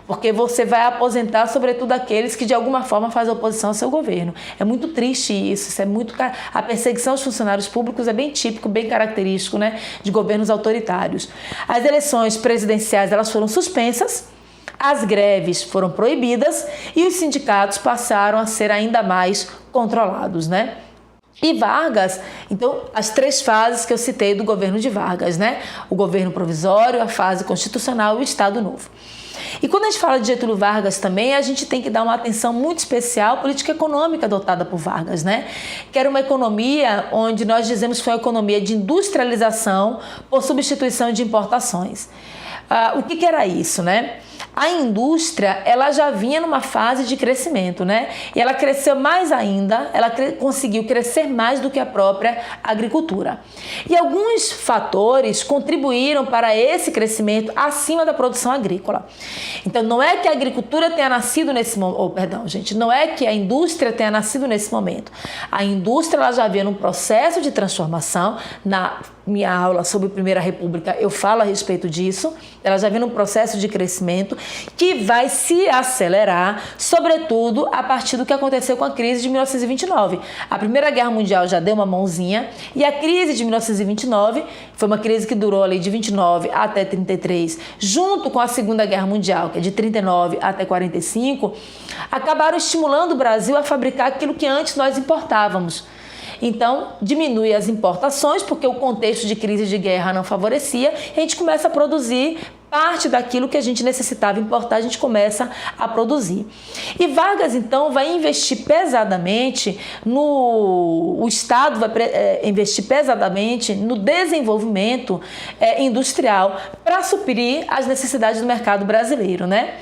A: Porque você vai aposentar, sobretudo, aqueles que de alguma forma fazem oposição ao seu governo. É muito triste isso é muito... A perseguição aos funcionários públicos é bem típico, bem característico, né, de governos autoritários. As eleições presidenciais elas foram suspensas, as greves foram proibidas e os sindicatos passaram a ser ainda mais controlados, né? E Vargas, então, as 3 fases que eu citei do governo de Vargas, né? O governo provisório, a fase constitucional e o Estado Novo. E quando a gente fala de Getúlio Vargas também, a gente tem que dar uma atenção muito especial à política econômica adotada por Vargas, né? Que era uma economia onde nós dizemos que foi uma economia de industrialização por substituição de importações. O que era isso, né? A indústria, ela já vinha numa fase de crescimento, né? E ela cresceu mais ainda, ela conseguiu crescer mais do que a própria agricultura. E alguns fatores contribuíram para esse crescimento acima da produção agrícola. Então, não é que a agricultura tenha nascido nesse momento, não é que a indústria tenha nascido nesse momento. A indústria, ela já vinha num processo de transformação. Na minha aula sobre a Primeira República, eu falo a respeito disso. Ela já vem num processo de crescimento que vai se acelerar, sobretudo a partir do que aconteceu com a crise de 1929. A Primeira Guerra Mundial já deu uma mãozinha e a crise de 1929 foi uma crise que durou ali de 29 até 33, junto com a Segunda Guerra Mundial, que é de 39 até 45, acabaram estimulando o Brasil a fabricar aquilo que antes nós importávamos. Então, diminui as importações, porque o contexto de crise de guerra não favorecia, e a gente começa a produzir parte daquilo que a gente necessitava importar, a gente começa a produzir. E Vargas, então, vai investir pesadamente o Estado vai investir pesadamente no desenvolvimento industrial para suprir as necessidades do mercado brasileiro, né?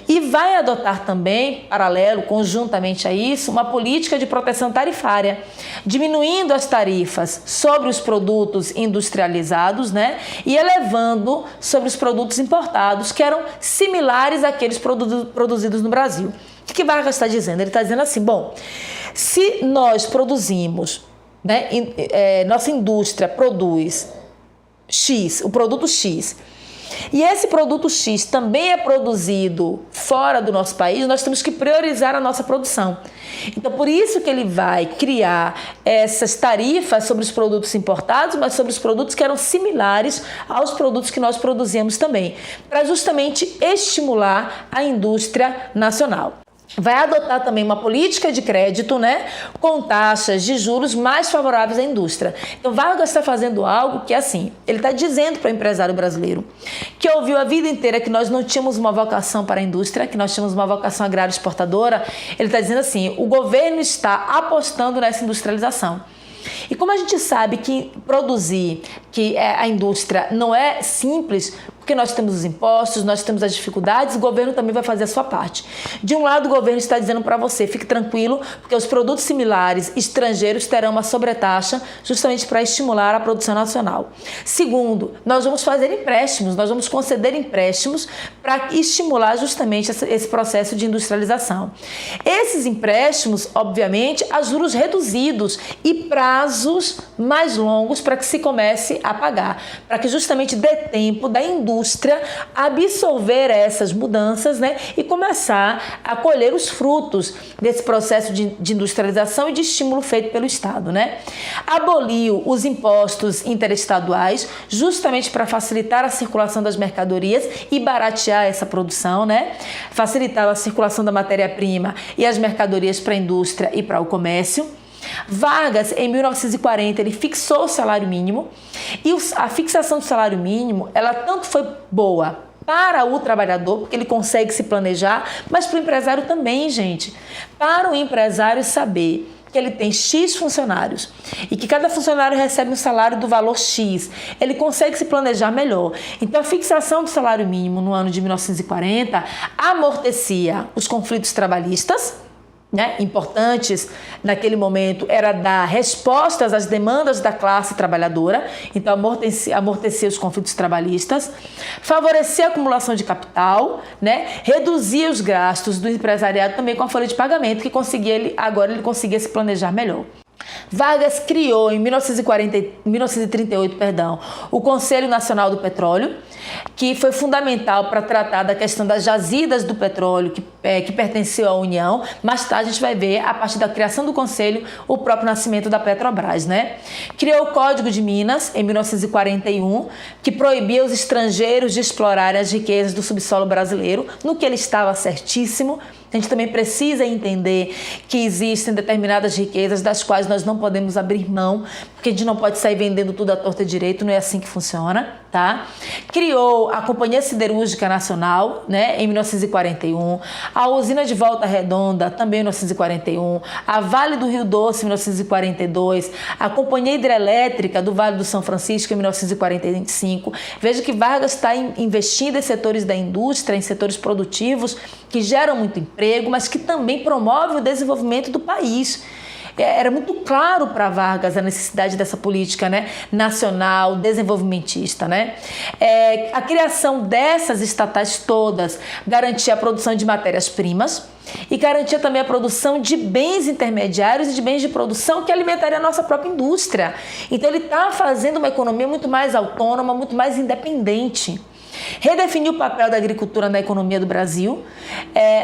A: E vai adotar também, paralelo, conjuntamente a isso, uma política de proteção tarifária, diminuindo as tarifas sobre os produtos industrializados, né? E elevando sobre os produtos importados, que eram similares àqueles produzidos no Brasil. O que Vargas está dizendo? Ele está dizendo assim, bom, se nós produzimos, né, nossa indústria produz X, o produto X, e esse produto X também é produzido fora do nosso país, nós temos que priorizar a nossa produção. Então, por isso que ele vai criar essas tarifas sobre os produtos importados, mas sobre os produtos que eram similares aos produtos que nós produzíamos também, para justamente estimular a indústria nacional. Vai adotar também uma política de crédito, né, com taxas de juros mais favoráveis à indústria. Então, Vargas está fazendo algo que, assim, ele está dizendo para o empresário brasileiro que ouviu a vida inteira que nós não tínhamos uma vocação para a indústria, que nós tínhamos uma vocação agrária exportadora. Ele está dizendo assim, o governo está apostando nessa industrialização. E como a gente sabe que produzir, que a indústria não é simples, porque nós temos os impostos, nós temos as dificuldades, o governo também vai fazer a sua parte. De um lado, o governo está dizendo para você, fique tranquilo, porque os produtos similares estrangeiros terão uma sobretaxa justamente para estimular a produção nacional. Segundo, nós vamos fazer empréstimos, nós vamos conceder empréstimos para estimular justamente esse processo de industrialização. Esses empréstimos, obviamente, a juros reduzidos e prazos mais longos para que se comece a pagar, para que justamente dê tempo da indústria absorver essas mudanças, né, e começar a colher os frutos desse processo de industrialização e de estímulo feito pelo Estado, né? Aboliu os impostos interestaduais justamente para facilitar a circulação das mercadorias e baratear essa produção, né? Facilitar a circulação da matéria-prima e as mercadorias para a indústria e para o comércio. Vargas, em 1940, ele fixou o salário mínimo e a fixação do salário mínimo, ela tanto foi boa para o trabalhador, porque ele consegue se planejar, mas para o empresário também, gente. Para o empresário saber que ele tem X funcionários e que cada funcionário recebe um salário do valor X, ele consegue se planejar melhor. Então, a fixação do salário mínimo no ano de 1940 amortecia os conflitos trabalhistas, né, importantes naquele momento, era dar respostas às demandas da classe trabalhadora, então amortecer os conflitos trabalhistas, favorecer a acumulação de capital, né, reduzir os gastos do empresariado também com a folha de pagamento, que agora ele conseguia se planejar melhor. Vargas criou em 1938, o Conselho Nacional do Petróleo, que foi fundamental para tratar da questão das jazidas do petróleo que pertenceu à União. Mais tarde a gente vai ver, a partir da criação do Conselho, o próprio nascimento da Petrobras, né? Criou o Código de Minas, em 1941, que proibia os estrangeiros de explorarem as riquezas do subsolo brasileiro, no que ele estava certíssimo. A gente também precisa entender que existem determinadas riquezas das quais nós não podemos abrir mão, porque a gente não pode sair vendendo tudo à torta e direito, não é assim que funciona, tá? Tá? Criou a Companhia Siderúrgica Nacional, né, em 1941, a usina de Volta Redonda, também em 1941, a Vale do Rio Doce, em 1942, a Companhia Hidrelétrica do Vale do São Francisco, em 1945. Veja que Vargas está investindo em setores da indústria, em setores produtivos que geram muito emprego, mas que também promovem o desenvolvimento do país. Era muito claro para Vargas a necessidade dessa política, né, nacional, desenvolvimentista. Né? A criação dessas estatais todas garantia a produção de matérias-primas e garantia também a produção de bens intermediários e de bens de produção que alimentaria a nossa própria indústria. Então ele está fazendo uma economia muito mais autônoma, muito mais independente. Redefiniu o papel da agricultura na economia do Brasil.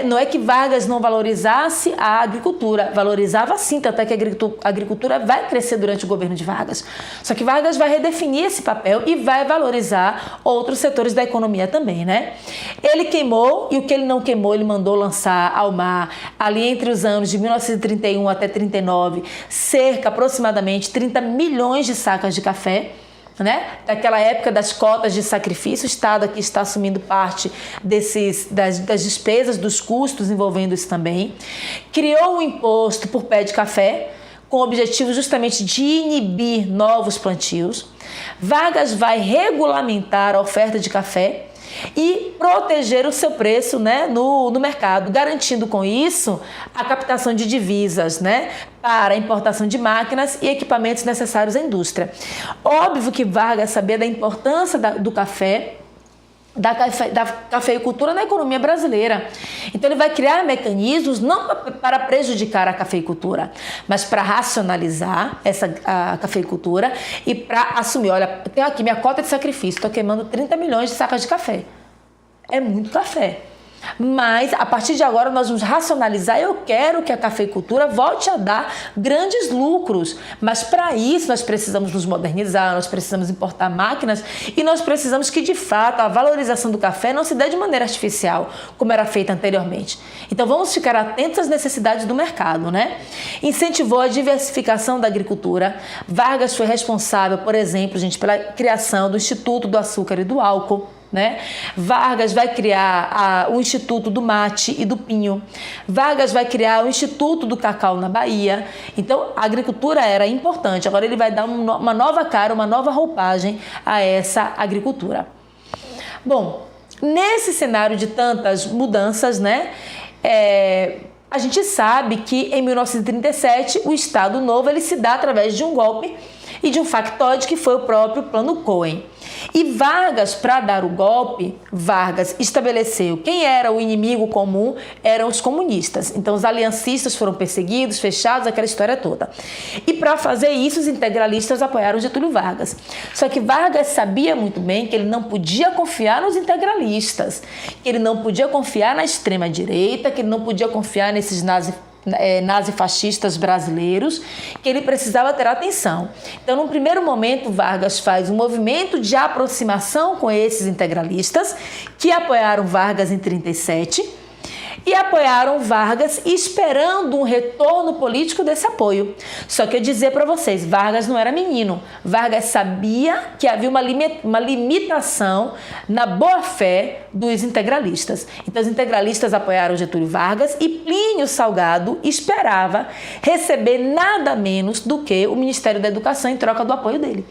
A: Não é que Vargas não valorizasse a agricultura, valorizava sim, tanto é que a agricultura vai crescer durante o governo de Vargas. Só que Vargas vai redefinir esse papel e vai valorizar outros setores da economia também, né? Ele queimou, e o que ele não queimou, ele mandou lançar ao mar, ali entre os anos de 1931 até 39, cerca aproximadamente 30 milhões de sacas de café. Né? Daquela época das cotas de sacrifício, o Estado aqui está assumindo parte das despesas, dos custos envolvendo isso também. Criou um imposto por pé de café, com o objetivo justamente de inibir novos plantios. Vargas vai regulamentar a oferta de café e proteger o seu preço, né, no mercado, garantindo com isso a captação de divisas, né, para a importação de máquinas e equipamentos necessários à indústria. Óbvio que Vargas sabia da importância do café, da cafeicultura na economia brasileira. Então ele vai criar mecanismos não para prejudicar a cafeicultura, mas para racionalizar a cafeicultura e para assumir, olha, tenho aqui minha cota de sacrifício, estou queimando 30 milhões de sacas de café. É muito café. Mas, a partir de agora, nós vamos racionalizar. Eu quero que a cafeicultura volte a dar grandes lucros. Mas, para isso, nós precisamos nos modernizar, nós precisamos importar máquinas e nós precisamos que, de fato, a valorização do café não se dê de maneira artificial, como era feita anteriormente. Então, vamos ficar atentos às necessidades do mercado, né? Incentivou a diversificação da agricultura. Vargas foi responsável, por exemplo, pela criação do Instituto do Açúcar e do Álcool. Né? Vargas vai criar o Instituto do Mate e do Pinho. Vargas vai criar o Instituto do Cacau na Bahia. Então, a agricultura era importante. Agora ele vai dar uma nova cara, uma nova roupagem a essa agricultura. Bom, nesse cenário de tantas mudanças, né? A gente sabe que em 1937 o Estado Novo ele se dá através de um golpe e de um factoide que foi o próprio Plano Cohen. E Vargas, para dar o golpe, Vargas estabeleceu quem era o inimigo comum, eram os comunistas. Então os aliancistas foram perseguidos, fechados, aquela história toda. E para fazer isso, os integralistas apoiaram Getúlio Vargas. Só que Vargas sabia muito bem que ele não podia confiar nos integralistas, que ele não podia confiar na extrema-direita, que ele não podia confiar nesses nazifascistas brasileiros, que ele precisava ter atenção. Então, num primeiro momento, Vargas faz um movimento de aproximação com esses integralistas, que apoiaram Vargas em 1937, e apoiaram Vargas esperando um retorno político desse apoio. Só que eu dizer para vocês, Vargas não era menino. Vargas sabia que havia uma limitação na boa-fé dos integralistas. Então os integralistas apoiaram Getúlio Vargas e Plínio Salgado esperava receber nada menos do que o Ministério da Educação em troca do apoio dele.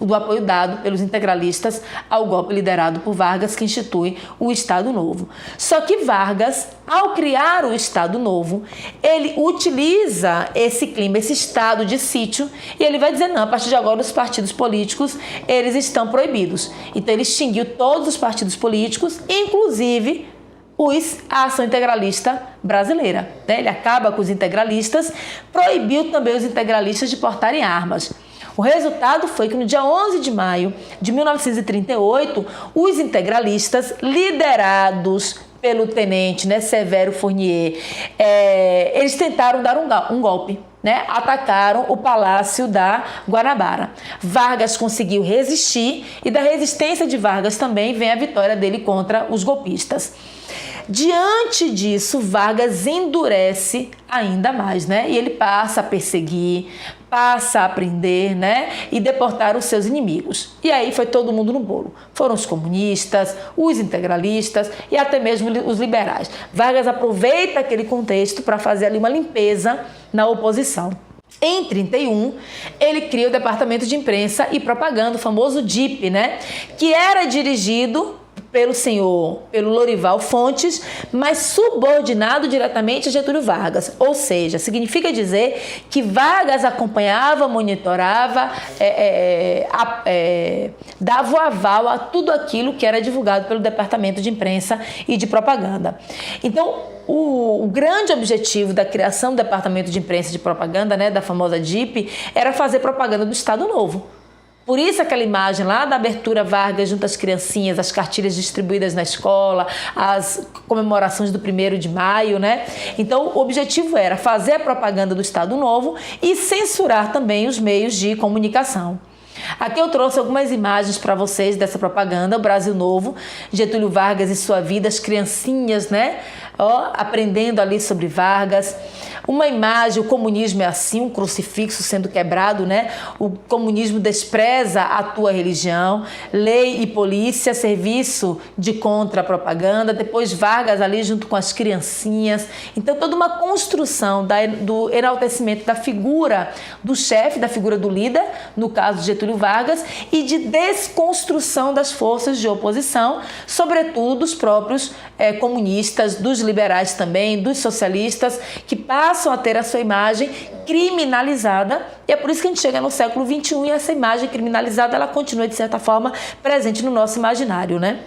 A: Do apoio dado pelos integralistas ao golpe liderado por Vargas, que institui o Estado Novo. Só que Vargas, ao criar o Estado Novo, ele utiliza esse clima, esse estado de sítio, e ele vai dizer, não, a partir de agora os partidos políticos, eles estão proibidos. Então ele extinguiu todos os partidos políticos, inclusive a ação integralista brasileira. Né? Ele acaba com os integralistas, proibiu também os integralistas de portarem armas. O resultado foi que no dia 11 de maio de 1938, os integralistas, liderados pelo tenente, né, Severo Fournier, eles tentaram dar um golpe. Né, atacaram o Palácio da Guanabara. Vargas conseguiu resistir e da resistência de Vargas também vem a vitória dele contra os golpistas. Diante disso, Vargas endurece ainda mais, né? E ele passa a perseguir, passa a prender, né? E deportar os seus inimigos. E aí foi todo mundo no bolo. Foram os comunistas, os integralistas e até mesmo os liberais. Vargas aproveita aquele contexto para fazer ali uma limpeza na oposição. Em 31, ele cria o Departamento de Imprensa e Propaganda, o famoso DIP, né? Que era dirigido pelo Lorival Fontes, mas subordinado diretamente a Getúlio Vargas. Ou seja, significa dizer que Vargas acompanhava, monitorava, dava o aval a tudo aquilo que era divulgado pelo Departamento de Imprensa e de Propaganda. Então, o grande objetivo da criação do Departamento de Imprensa e de Propaganda, né, da famosa DIP, era fazer propaganda do Estado Novo. Por isso aquela imagem lá da abertura Vargas junto às criancinhas, as cartilhas distribuídas na escola, as comemorações do 1º de maio, né? Então o objetivo era fazer a propaganda do Estado Novo e censurar também os meios de comunicação. Aqui eu trouxe algumas imagens para vocês dessa propaganda, o Brasil Novo, Getúlio Vargas e sua vida, as criancinhas, né? Aprendendo ali sobre Vargas. Uma imagem, o comunismo é assim, um crucifixo sendo quebrado, né? O comunismo despreza a tua religião, lei e polícia, serviço de contra-propaganda, depois Vargas ali junto com as criancinhas. Então toda uma construção do enaltecimento da figura do chefe, da figura do líder, no caso de Getúlio Vargas, e de desconstrução das forças de oposição, sobretudo dos próprios comunistas, dos liberais também, dos socialistas, que passam a ter a sua imagem criminalizada, e é por isso que a gente chega no século XXI e essa imagem criminalizada ela continua, de certa forma, presente no nosso imaginário, né?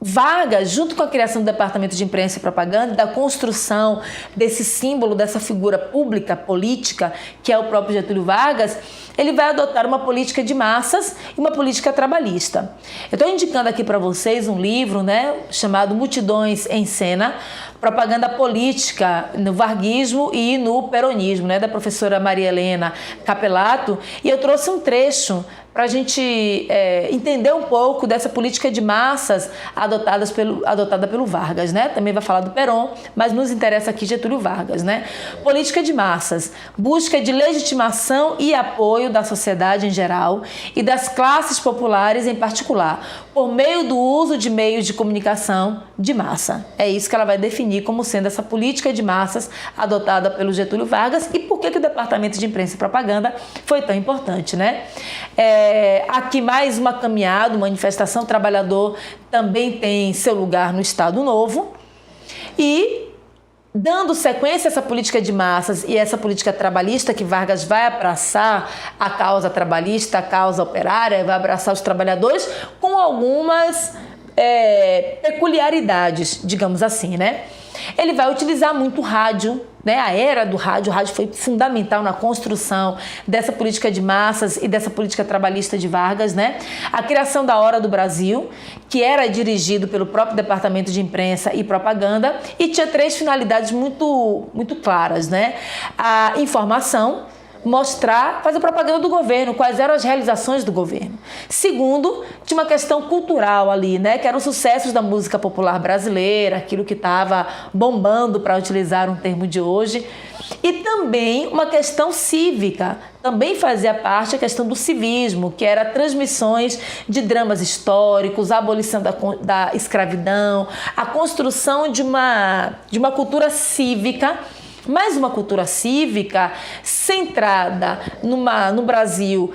A: Vargas, junto com a criação do Departamento de Imprensa e Propaganda, da construção desse símbolo, dessa figura pública, política, que é o próprio Getúlio Vargas, ele vai adotar uma política de massas e uma política trabalhista. Eu estou indicando aqui para vocês um livro, né, chamado Multidões em Cena, Propaganda Política no Varguismo e no Peronismo, né, da professora Maria Helena Capelato, e eu trouxe um trecho para a gente entender um pouco dessa política de massas adotada pelo Vargas, né? Também vai falar do Perón, mas nos interessa aqui Getúlio Vargas, né? Política de massas, busca de legitimação e apoio da sociedade em geral e das classes populares em particular, por meio do uso de meios de comunicação de massa. É isso que ela vai definir como sendo essa política de massas adotada pelo Getúlio Vargas e por que o Departamento de Imprensa e Propaganda foi tão importante, né? Aqui mais uma caminhada, manifestação, o trabalhador também tem seu lugar no Estado Novo e dando sequência a essa política de massas e essa política trabalhista que Vargas vai abraçar a causa trabalhista, a causa operária, vai abraçar os trabalhadores com algumas peculiaridades, digamos assim, né? Ele vai utilizar muito o rádio, né? A era do rádio, o rádio foi fundamental na construção dessa política de massas e dessa política trabalhista de Vargas, né? A criação da Hora do Brasil, que era dirigido pelo próprio Departamento de Imprensa e Propaganda e tinha 3 finalidades muito claras, né? A informação, mostrar, fazer propaganda do governo, quais eram as realizações do governo. Segundo, tinha uma questão cultural ali, né, que eram os sucessos da música popular brasileira, aquilo que estava bombando, para utilizar um termo de hoje. E também uma questão cívica, também fazia parte a questão do civismo, que era transmissões de dramas históricos, a abolição da escravidão, a construção de uma cultura cívica, mas uma cultura cívica centrada no Brasil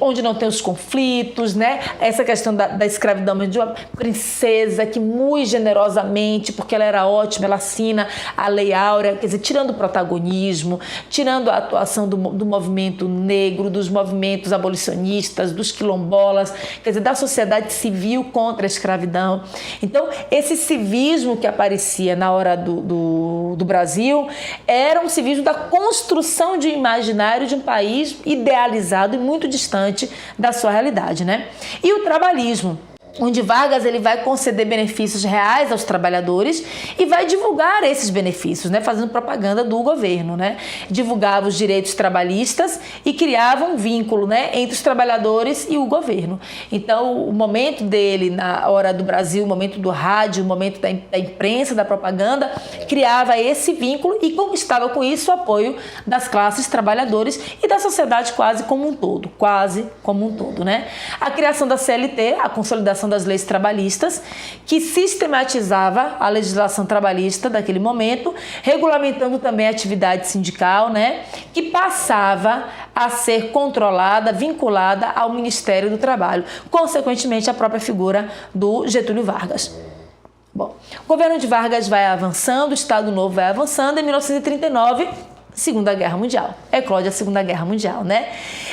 A: onde não tem os conflitos, né? Essa questão da escravidão, de uma princesa que muito generosamente, porque ela era ótima, ela assina a Lei Áurea, quer dizer, tirando o protagonismo, tirando a atuação do movimento negro, dos movimentos abolicionistas, dos quilombolas, quer dizer, da sociedade civil contra a escravidão. Então, esse civismo que aparecia na hora do Brasil era um civismo da construção de um imaginário de um país idealizado e muito distante da sua realidade, né? E o trabalhismo. onde Vargas ele vai conceder benefícios reais aos trabalhadores e vai divulgar esses benefícios, né, fazendo propaganda do governo, né, divulgava os direitos trabalhistas e criava um vínculo, né, entre os trabalhadores e o governo. Então, o momento dele na hora do Brasil, o momento do rádio, o momento da imprensa, da propaganda, criava esse vínculo e conquistava com isso o apoio das classes trabalhadoras e da sociedade quase como um todo, né? A criação da CLT, a consolidação das leis trabalhistas, que sistematizava a legislação trabalhista daquele momento, regulamentando também a atividade sindical, né, que passava a ser controlada, vinculada ao Ministério do Trabalho, consequentemente a própria figura do Getúlio Vargas. Bom, o governo de Vargas vai avançando, o Estado Novo vai avançando, em 1939, Segunda Guerra Mundial. Eclode a Segunda Guerra Mundial, né?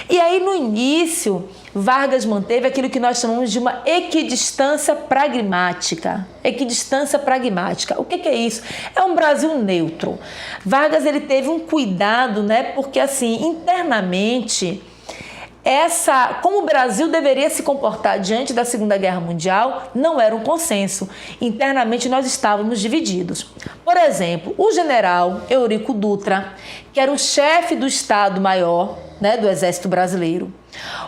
A: E aí, no início, Vargas manteve aquilo que nós chamamos de uma equidistância pragmática. Equidistância pragmática. O que é isso? É um Brasil neutro. Vargas, ele teve um cuidado, né? Porque, assim, internamente, como o Brasil deveria se comportar diante da Segunda Guerra Mundial não era um consenso. Internamente nós estávamos divididos. Por exemplo, o general Eurico Dutra, que era o chefe do Estado-Maior, né, do Exército Brasileiro.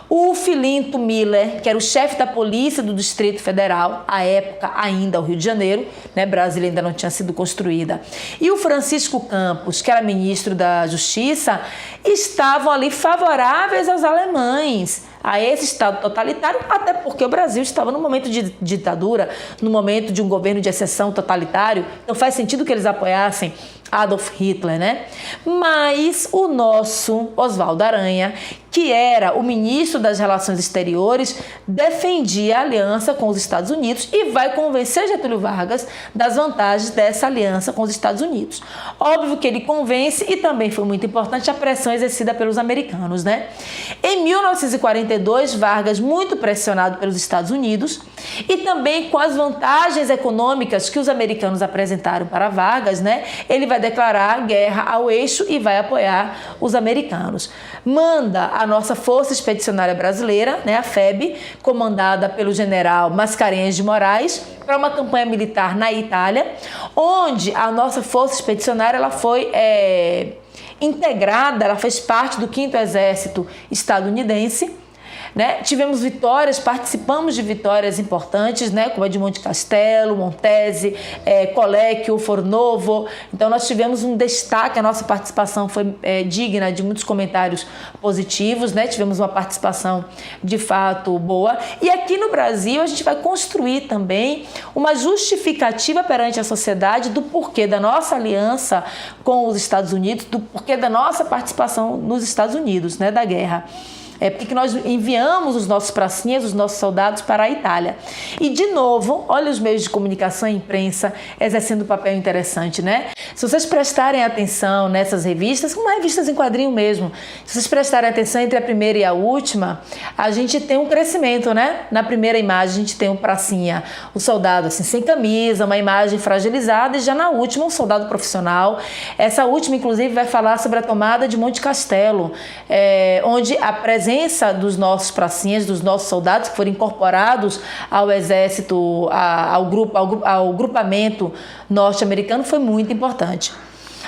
A: O Filinto Miller, que era o chefe da Polícia do Distrito Federal, à época ainda o Rio de Janeiro, né, Brasília ainda não tinha sido construída. E o Francisco Campos, que era ministro da Justiça, estavam ali favoráveis aos alemães, a esse Estado totalitário, até porque o Brasil estava num momento de ditadura, no momento de um governo de exceção totalitário, então faz sentido que eles apoiassem Adolf Hitler, né? Mas o nosso Oswaldo Aranha, que era o ministro das Relações Exteriores, defendia a aliança com os Estados Unidos e vai convencer Getúlio Vargas das vantagens dessa aliança com os Estados Unidos. Óbvio que ele convence e também foi muito importante a pressão exercida pelos americanos, né? Em 1942, Vargas, muito pressionado pelos Estados Unidos e também com as vantagens econômicas que os americanos apresentaram para Vargas, né? Ele vai declarar guerra ao eixo e vai apoiar os americanos. Manda a nossa Força Expedicionária Brasileira, né, a FEB, comandada pelo general Mascarenhas de Moraes, para uma campanha militar na Itália, onde a nossa Força Expedicionária ela foi integrada, ela fez parte do 5º Exército estadunidense, né? Tivemos vitórias, participamos de vitórias importantes, né? Como a de Monte Castelo, Montese, Colecchio, Fornovo. Então nós tivemos um destaque, a nossa participação foi digna de muitos comentários positivos, né? Tivemos uma participação de fato boa. E aqui no Brasil a gente vai construir também uma justificativa perante a sociedade do porquê da nossa aliança com os Estados Unidos, do porquê da nossa participação nos Estados Unidos, né? Da guerra. Porque nós enviamos os nossos pracinhas, os nossos soldados para a Itália. E, de novo, olha os meios de comunicação e imprensa exercendo um papel interessante, né? Se vocês prestarem atenção nessas revistas, como revistas em quadrinho mesmo, se vocês prestarem atenção entre a primeira e a última, a gente tem um crescimento, né? Na primeira imagem, a gente tem um pracinha, o soldado assim, sem camisa, uma imagem fragilizada, e já na última, um soldado profissional. Essa última, inclusive, vai falar sobre a tomada de Monte Castelo, onde a presença dos pracinhas, dos nossos soldados que foram incorporados ao exército, ao grupamento norte-americano foi muito importante.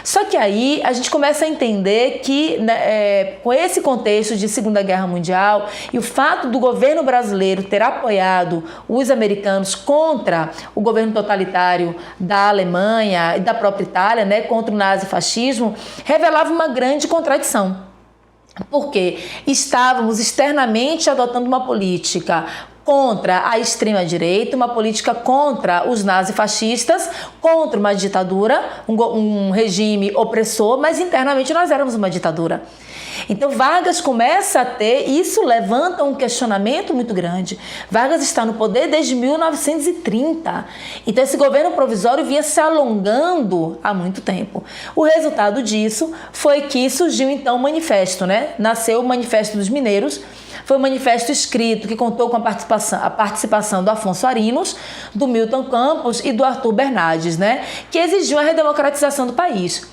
A: Só que aí a gente começa a entender que, né, com esse contexto de Segunda Guerra Mundial e o fato do governo brasileiro ter apoiado os americanos contra o governo totalitário da Alemanha e da própria Itália, né, contra o nazifascismo, revelava uma grande contradição. Porque estávamos externamente adotando uma política contra a extrema-direita, uma política contra os nazifascistas, contra uma ditadura, um regime opressor, mas internamente nós éramos uma ditadura. Então Vargas começa a ter, isso levanta um questionamento muito grande. Vargas está no poder desde 1930, então esse governo provisório vinha se alongando há muito tempo. O resultado disso foi que surgiu então o manifesto, né? Nasceu o Manifesto dos Mineiros. Foi um manifesto escrito que contou com a participação do Afonso Arinos, do Milton Campos e do Arthur Bernardes, né? Que exigiu a redemocratização do país.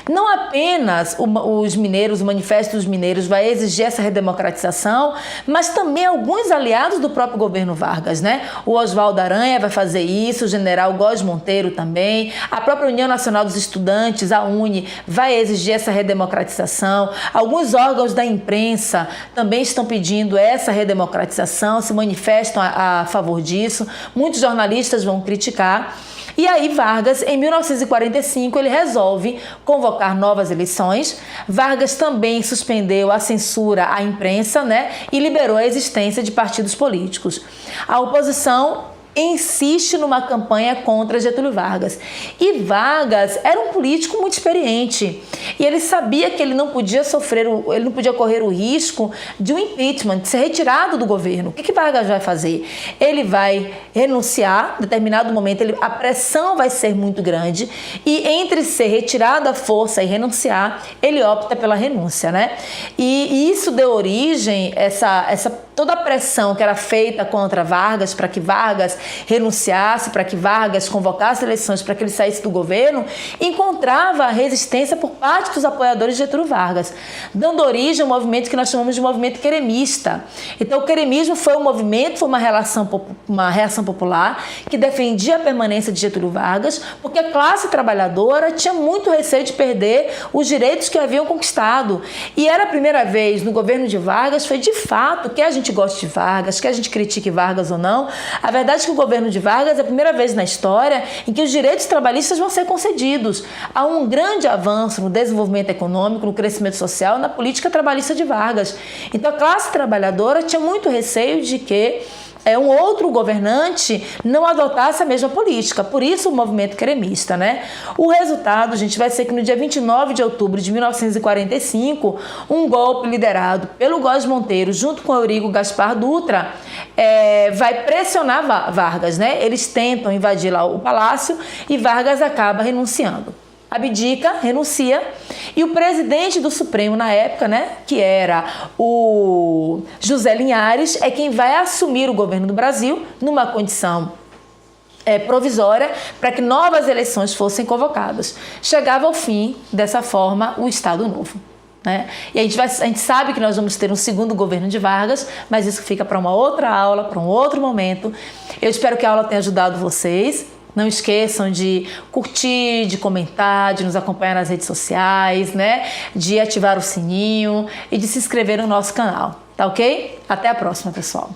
A: Não apenas os mineiros, o Manifesto dos Mineiros vai exigir essa redemocratização, mas também alguns aliados do próprio governo Vargas, né? O Oswaldo Aranha vai fazer isso, o general Góes Monteiro também, a própria União Nacional dos Estudantes, a UNE, vai exigir essa redemocratização. Alguns órgãos da imprensa também estão pedindo essa redemocratização, se manifestam a favor disso. Muitos jornalistas vão criticar. E aí Vargas, em 1945, ele resolve convocar novas eleições. Vargas também suspendeu a censura à imprensa, né, e liberou a existência de partidos políticos. A oposição insiste numa campanha contra Getúlio Vargas. E Vargas era um político muito experiente. E ele sabia que ele não podia correr o risco de um impeachment, de ser retirado do governo. O que Vargas vai fazer? Ele vai renunciar, em determinado momento a pressão vai ser muito grande, e entre ser retirado à força e renunciar, ele opta pela renúncia, né? E isso deu origem, toda a pressão que era feita contra Vargas, para que Vargas renunciasse, para que Vargas convocasse eleições, para que ele saísse do governo, encontrava resistência por parte dos apoiadores de Getúlio Vargas, dando origem a um movimento que nós chamamos de movimento queremista. Então, o queremismo foi um movimento, foi uma reação popular que defendia a permanência de Getúlio Vargas, porque a classe trabalhadora tinha muito receio de perder os direitos que haviam conquistado. E era a primeira vez no governo de Vargas, foi de fato, que a gente goste de Vargas, que a gente critique Vargas ou não, a verdade é que o governo de Vargas é a primeira vez na história em que os direitos trabalhistas vão ser concedidos. Há um grande avanço no desenvolvimento econômico, no crescimento social, na política trabalhista de Vargas. Então a classe trabalhadora tinha muito receio de que um outro governante não adotasse a mesma política, por isso o movimento queremista, né? O resultado, gente, vai ser que no dia 29 de outubro de 1945, um golpe liderado pelo Góes Monteiro, junto com Eurico Gaspar Dutra, vai pressionar Vargas, né? Eles tentam invadir lá o palácio e Vargas acaba renunciando. Abdica, renuncia, e o presidente do Supremo na época, né, que era o José Linhares, é quem vai assumir o governo do Brasil numa condição provisória para que novas eleições fossem convocadas. Chegava ao fim, dessa forma, o Estado Novo. Né? E a gente sabe que nós vamos ter um segundo governo de Vargas, mas isso fica para uma outra aula, para um outro momento. Eu espero que a aula tenha ajudado vocês. Não esqueçam de curtir, de comentar, de nos acompanhar nas redes sociais, né? De ativar o sininho e de se inscrever no nosso canal, tá ok? Até a próxima, pessoal!